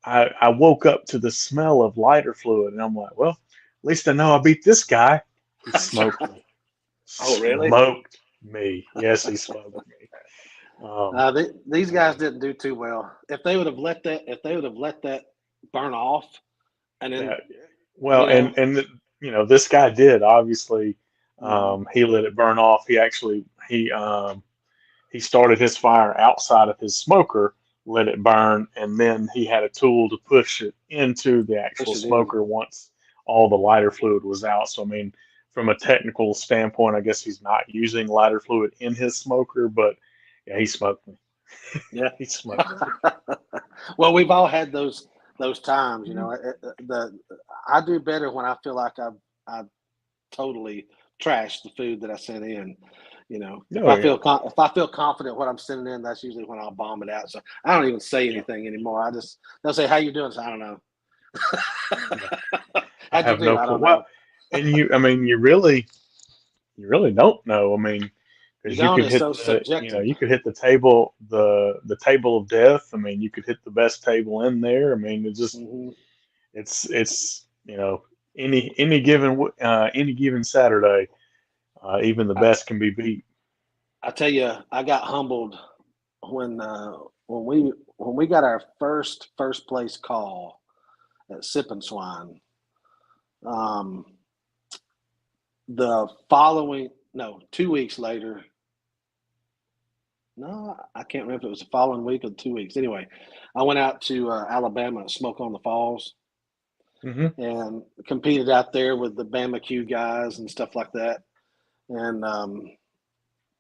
I woke up to the smell of lighter fluid, and I'm like, well, at least I know I beat this guy. He smoked me, Oh, really? smoked me. Yes, he smoked me. Um, These I guys mean. didn't do too well. If they would have let that burn off, and then That well, you know, this guy did obviously. mhm. He let it burn off. He actually he started his fire outside of his smoker, let it burn, and then he had a tool to push it into the actual Push it in. smoker once all the lighter fluid was out. So I mean, from a technical standpoint, I guess he's not using lighter fluid in his smoker, but yeah, he smoked me. Yeah. He smoked Well, we've all had those times. me. I do better when I feel like I've totally trashed the food that I sent in. If Oh I yeah. if I feel confident what I'm sending in, that's usually when I'll bomb it out. So I don't even say Yeah. anything anymore. They'll say, "How you doing?" So I don't know. Yeah. I How'd you have do? no I clue. don't Well, know. and I mean, you really don't know. I mean, You're because you going could is hit so subjective. you could hit the table, the table of death. I mean, you could hit the best table in there. I mean, Hmm. it's any given Saturday, even the I, best can be beat. I tell you, I got humbled when uh, when we got our first place call at Sip and Swine. Um, the following no 2 weeks later. No, I can't remember if it was the following week or 2 weeks. Anyway, I went out to Alabama to Smoke on the Falls Hmm. and competed out there with the Bama Q guys and stuff like that, and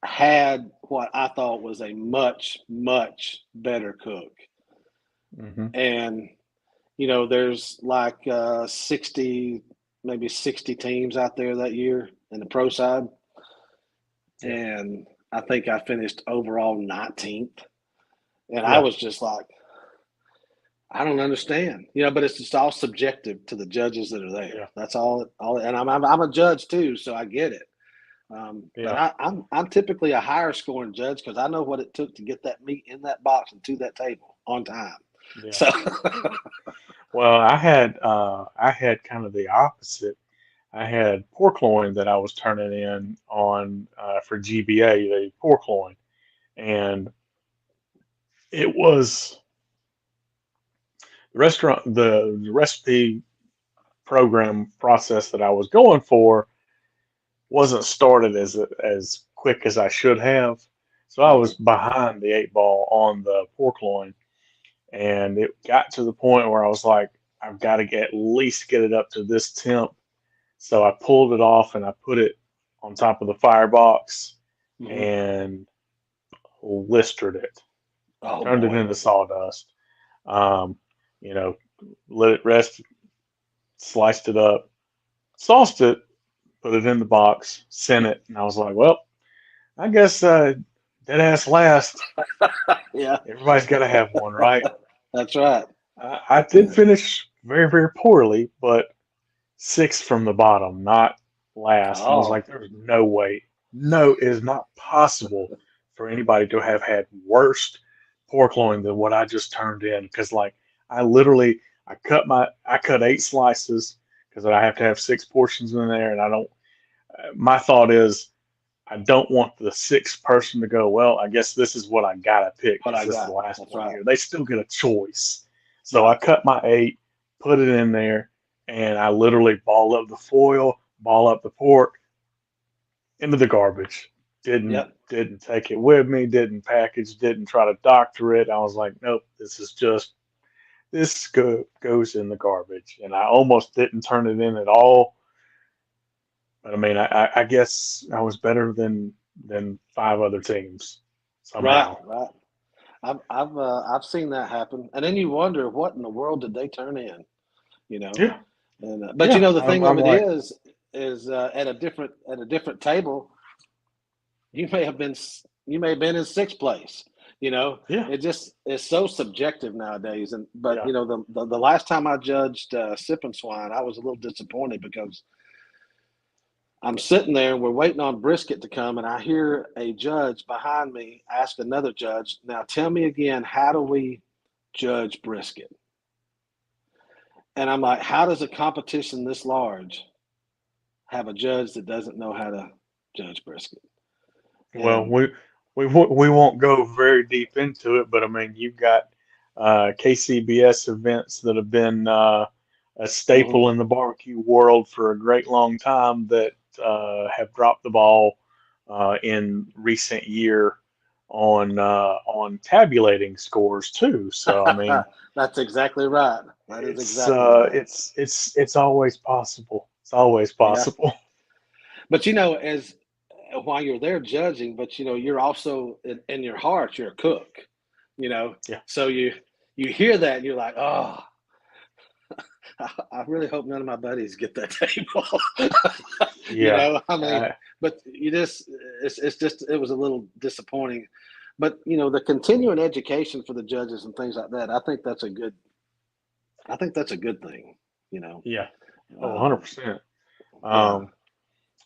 had what I thought was a much better cook. Hmm. And there's like 60, maybe 60 teams out there that year in the pro side, Yeah. and I think I finished overall 19th. And I Yeah. was just like, I don't understand, but it's just all subjective to the judges that are there. Yeah. That's all, and I'm a judge too, so I get it. But Yeah. I'm typically a higher scoring judge because I know what it took to get that meat in that box and to that table on time. Yeah. So, Well, I had kind of the opposite. I had pork loin that I was turning in on for GBA, the pork loin, and it was the recipe program process that I was going for wasn't started as quick as I should have. So I was mhm. behind the eight ball on the pork loin, and it got to the point where I was like, I've got to at least get it up to this temp. So I pulled it off and I put it on top of the firebox, Mhm. and blistered it, Oh turned it boy. into sawdust. Um, you know, let it rest, sliced it up, sauced it, put it in the box, sent it, and I was like, well, I guess dead ass last. Yeah, Everybody's got to have one, right? that's right. I did finish very, very poorly, but sixth from the bottom, not last. And I was Oh, like, there's no way. No, it is not possible for anybody to have had worse pork loin than what I just turned in. Because like I literally I cut 8 slices because I have to have 6 portions in there, and I don't. My thought is I don't want the sixth person to go, well, I guess this is what I gotta pick what because I this is the got. last That's one right. here. They still get a choice. So I Right. cut my 8, put it in there, and I literally ball up the foil, ball up the pork into the garbage. Yep. Didn't take it with me, didn't package, didn't try to doctor it. I was like, nope, this is just goes in the garbage. And I almost didn't turn it in at all. But I mean, I guess I was better than 5 other teams Right. somehow. Right. I've seen that happen, and then you wonder what in the world did they turn in, you know? Yeah, And but yeah. the thing of I'm it like, is at a different table, you may have been in sixth place. You know, yeah, it just is so subjective nowadays. And but yeah, the last time I judged Sip and Swine, I was a little disappointed because I'm sitting there and we're waiting on brisket to come, and I hear a judge behind me ask another judge, "Now tell me again, how do we judge brisket?" And I'm like, "How does a competition this large have a judge that doesn't know how to judge brisket?" well, And we won't go very deep into it, but I mean, you've got KCBS events that have been a mhm. staple in the barbecue world for a great long time that have dropped the ball in recent year on tabulating scores too. So I mean, That's exactly right. That is exactly right. it's always possible. It's always Yeah. possible. But as while you're there judging, but you're also in your heart, you're a cook, you know. Yeah, So you hear that and you're like, oh, I really hope none of my buddies get that table. yeah. I mean, but it's just it was a little disappointing. But the continuing education for the judges and things like that, I think that's a good thing, you know. Yeah. Oh, Um, 100%. yeah, Um,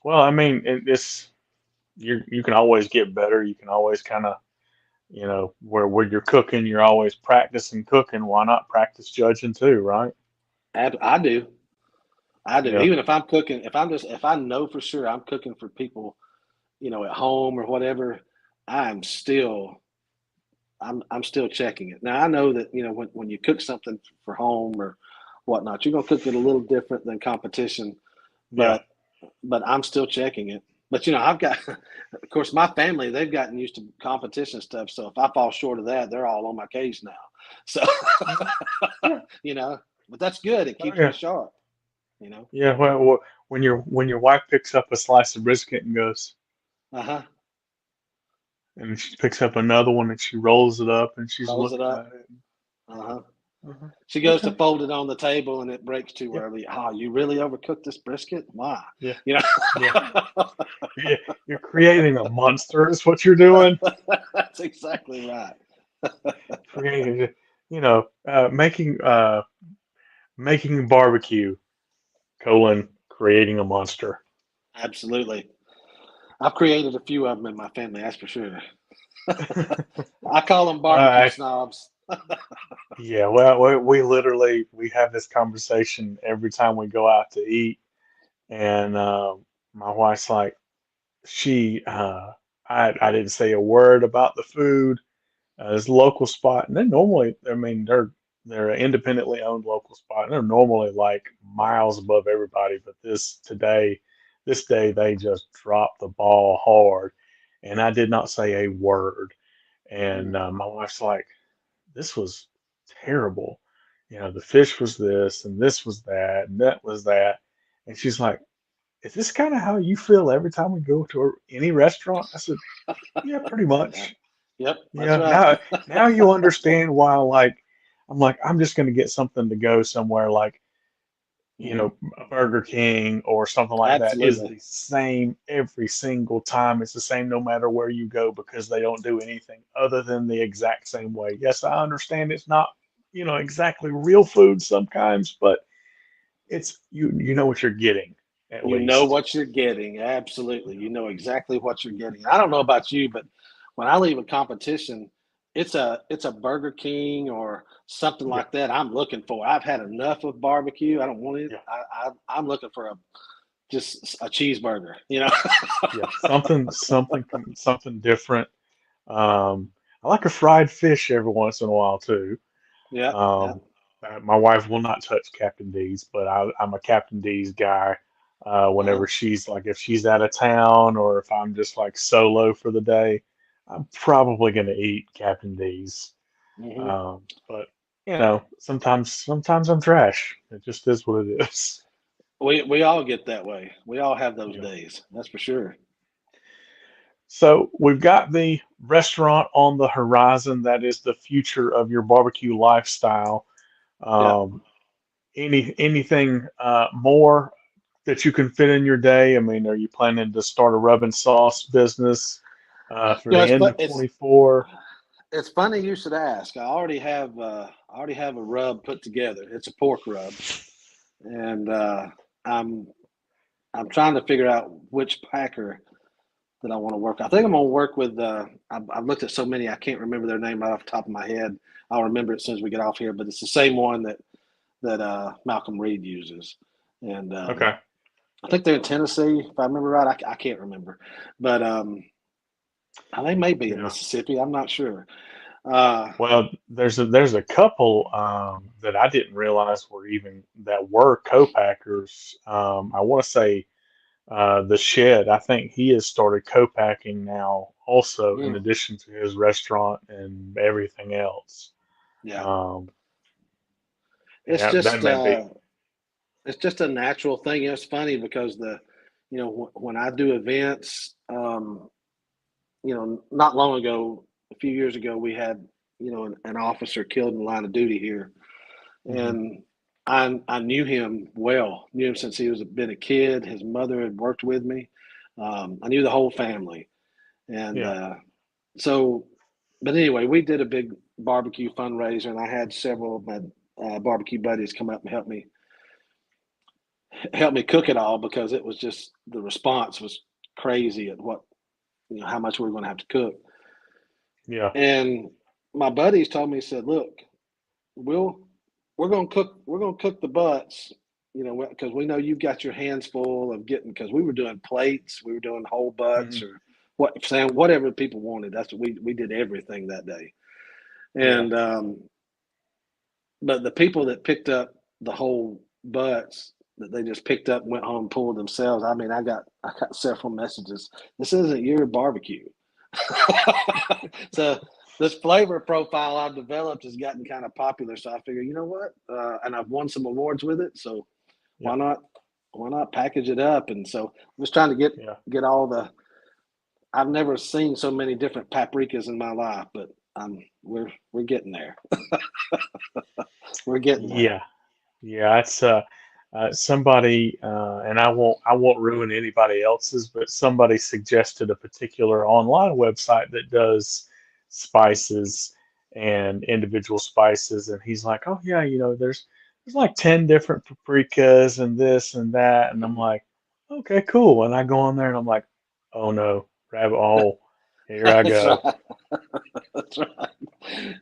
well, I mean, you can always get better. You can always kind of, where you're cooking, you're always practicing cooking. Why not practice judging too, right? I do. I do. Yeah. Even if I'm cooking, if I know for sure I'm cooking for people, at home or whatever, I'm still I'm still checking it. Now I know that when you cook something for home or whatnot, you're gonna cook it a little different than competition, Yeah. but I'm still checking it. But I've got, of course, my family they've gotten used to competition stuff. So if I fall short of that, they're all on my case now. So Mhm. Yeah. but that's good. It Oh, keeps me yeah. sharp. You know. Yeah. Well, when your wife picks up a slice of brisket and goes, Uh huh. and she picks up another one and she rolls it up and she's Rolls it looking up. at it. Uh huh. Uh-huh. She goes to Okay. fold it on the table and it breaks too Yeah. early. Oh, you really overcooked this brisket? Why? Yeah. You Yeah. know. Yeah. You're creating a monster, is what you're doing. That's exactly right. Creating, making barbecue, creating a monster. Absolutely. I've created a few of them in my family, that's for sure. I call them barbecue I snobs. Yeah, well, we literally we have this conversation every time we go out to eat, and my wife's like, she, I didn't say a word about the food. It's a local spot, and they're normally, I mean, they're an independently owned local spot, and they're normally like miles above everybody. But this day, they just dropped the ball hard, and I did not say a word. And Mm. my wife's like, this was terrible. The fish was this, and this was that, and that was that. And she's like, is this kind of how you feel every time we go to any restaurant? I said, yeah, pretty Yeah. much. Yep, that's Yeah, right. now you understand why. Like, I'm like, I'm just gonna get something to go somewhere. Like, Hmm. a Burger King or something like that is Absolutely. the same every single time. It's the same no matter where you go because they don't do anything other than the exact same way. Yes, I understand it's not, exactly real food sometimes, but you know what you're getting at You know least. what you're getting. Absolutely. Yeah. You know exactly what you're getting. I don't know about you, but when I leave a competition, it's a Burger King or something Yeah. like that I'm looking for. I've had enough of barbecue. I don't want it. Yeah. I'm looking for just a cheeseburger, you know? Yeah. Something different. I like a fried fish every once in a while too. Yeah, yeah. Um, my wife will not touch Captain D's, but I'm a Captain D's guy. Uh-huh. Whenever she's like, if she's out of town or if I'm just like solo for the day, I'm probably going to eat Captain D's. Hmm. But sometimes I'm trash. It just is what it is. We all get that way. We all have those Yeah. days. That's for sure. So we've got the restaurant on the horizon. That is the future of your barbecue lifestyle. Yeah. Um, anything more that you can fit in your day? I mean, are you planning to start a rub and sauce business for You know, the it's end fu- of 24? it's funny you should ask. I already have a rub put together. It's a pork rub, and I'm I'm trying to figure out which packer that I want to work. I think I'm going to work with. I've looked at so many, I can't remember their name right off the top of my head. I'll remember it as soon as we get off here. But it's the same one that Malcolm Reed uses, and Okay. I think they're in Tennessee, if I remember right. I can't remember, but they may be in Yeah. Mississippi. I'm not sure. Uh, Well, there's a couple that I didn't realize were co-packers. I want to say the Shed. I think he has started co-packing now, also in mm, addition to his restaurant and everything else. yeah, Um, it's yeah, that just may be. uh, it's just a natural thing. It's funny because when I do events, not long ago, a few years ago, we had an officer killed in the line of duty here, Mhm. and I knew him well. Knew him since he was been a kid. His mother had worked with me. I knew the whole family, and Yeah. so. But anyway, we did a big barbecue fundraiser, and I had several of my barbecue buddies come up and help me cook it all because it was just the response was crazy at how much we were going to have to cook. Yeah. And my buddies told me, said, "Look, we'll we're gonna cook the butts, because we know you've got your hands full of getting because we were doing plates, we were doing whole butts Mhm. or saying whatever people wanted. That's what we did everything that day. Yeah. And but the people that picked up the whole butts that they just picked up and went home and pulled themselves. I mean, I got several messages. This isn't your barbecue. So this flavor profile I've developed has gotten kind of popular. So I figure, you know what? And I've won some awards with it. So Yeah. why not? Why not package it up? And so I'm just trying to Yeah. get all the. I've never seen so many different paprikas in my life, but we're getting there. We're getting there. Yeah. Yeah. It's somebody, and I won't ruin anybody else's, but somebody suggested a particular online website that does spices and individual spices, and he's like, oh yeah, there's like 10 different paprikas and this and that, and I'm like, okay, cool. And I go on there and I'm like, oh no, rabbit hole, here I That's go. right. That's right.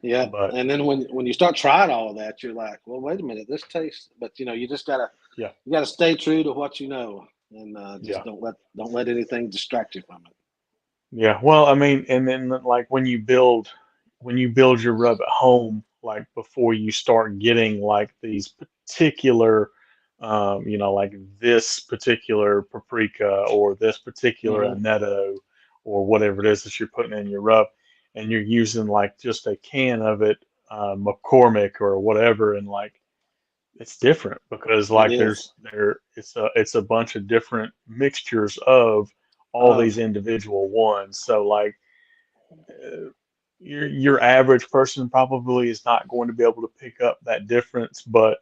Yeah. But And then when you start trying all of that, you're like, well, wait a minute, this tastes. But you just yeah, gotta stay true to what you know, and just yeah. don't let anything distract you from it. Yeah, well, I mean, and then like when you build your rub at home, like before you start getting like these particular, like this particular paprika or this particular Hmm. annetto or whatever it is that you're putting in your rub, and you're using like just a can of it, McCormick or whatever, and like it's different because It like is it's a bunch of different mixtures of all of these individual ones. So like your average person probably is not going to be able to pick up that difference, but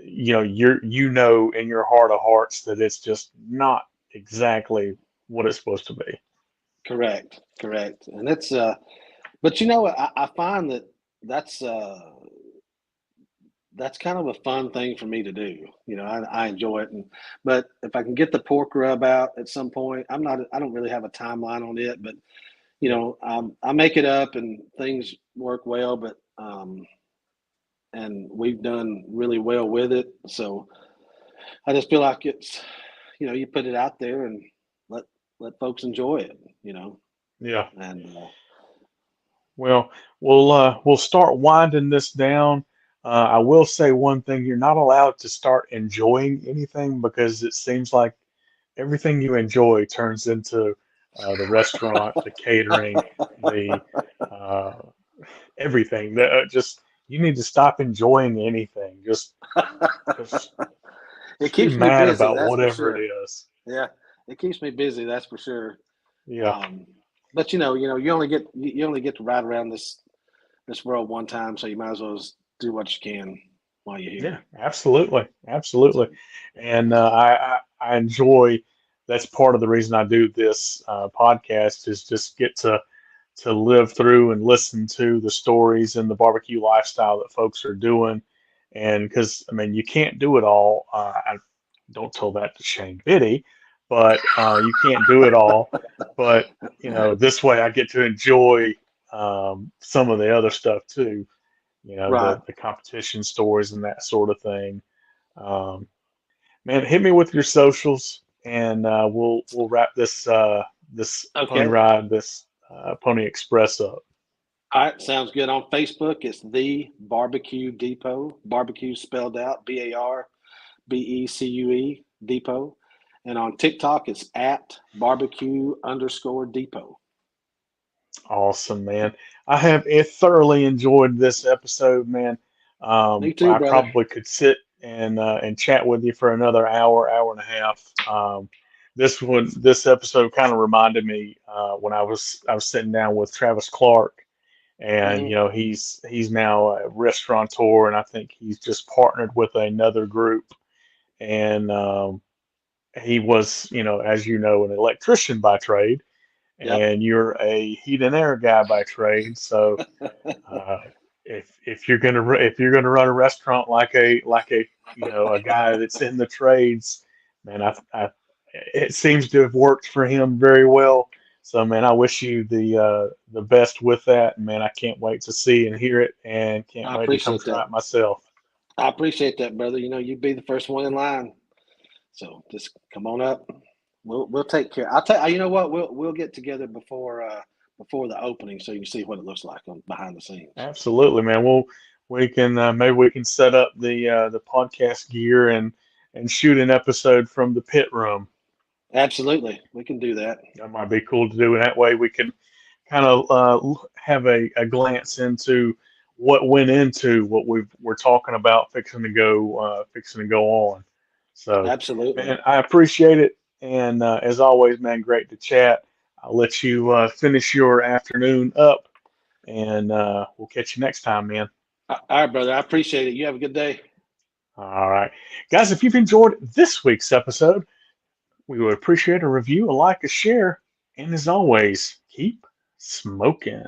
you know in your heart of hearts that it's just not exactly what it's supposed to be. Correct, correct. And it's but I find that that's uh that's kind of a fun thing for me to do. I enjoy it, but if I can get the pork rub out at some point, I don't really have a timeline on it, but Yeah. I make it up and things work well, but and we've done really well with it. So I just feel like it's, you put it out there and let folks enjoy it, Yeah. and Well, we'll start winding this down. I will say one thing: you're not allowed to start enjoying anything because it seems like everything you enjoy turns into the restaurant, the catering, the uh, everything. Just you need to stop enjoying anything. it Just be keeps me mad busy. about That's for whatever it sure. is. Yeah, it keeps me busy. That's for sure. Yeah. Um, but you only get to ride around this world one time, so you might as well just do what you can while you're Yeah, here. absolutely, absolutely, So and I enjoy. That's part of the reason I do this podcast is just get to live through and listen to the stories and the barbecue lifestyle that folks are doing, and because I mean you can't do it all. I don't tell that to Shane Biddy, but you can't do it all. But this way I get to enjoy some of the other stuff too, right. the competition stories and that sort of thing. Um, man, hit me with your socials, and we'll wrap this pony Okay. ride, this Pony Express up. All right. Sounds good. On Facebook, it's the Barbecue Depot. Barbecue spelled out BARBECUE Depot. And on TikTok, it's at barbecue_depot. Awesome, man. I have thoroughly enjoyed this episode, man. Me too, I brother. probably could sit and chat with you for another hour, hour and a half. This episode kind of reminded me when I was sitting down with Travis Clark, and Hmm. he's now a restaurateur, and I think he's just partnered with another group, and he was, as an electrician by trade, Yep. and you're a heat and air guy by trade. So uh, if you're gonna run a restaurant like a a guy that's in the trades, man, it seems to have worked for him very well. So man, I wish you the best with that. And man, I can't wait to see and hear it, and can't I wait to come appreciate try that. it myself. I appreciate that, brother. You'd be the first one in line. So just come on up. We'll take care. I'll tell you. You know what? We'll get together before the opening so you can see what it looks like on behind the scenes. Absolutely, man. Well, we can maybe we can set up the podcast gear and shoot an episode from the pit room. Absolutely, we can do that. That might be cool to do. And that way we can kind of have a glance into what went into what we're talking about fixing to go on. So, Absolutely. man, I appreciate it. And as always, man, great to chat. I'll let you finish your afternoon up, and we'll catch you next time, man. All right, brother. I appreciate it. You have a good day. All right. Guys, if you've enjoyed this week's episode, we would appreciate a review, a like, a share, and as always, keep smoking.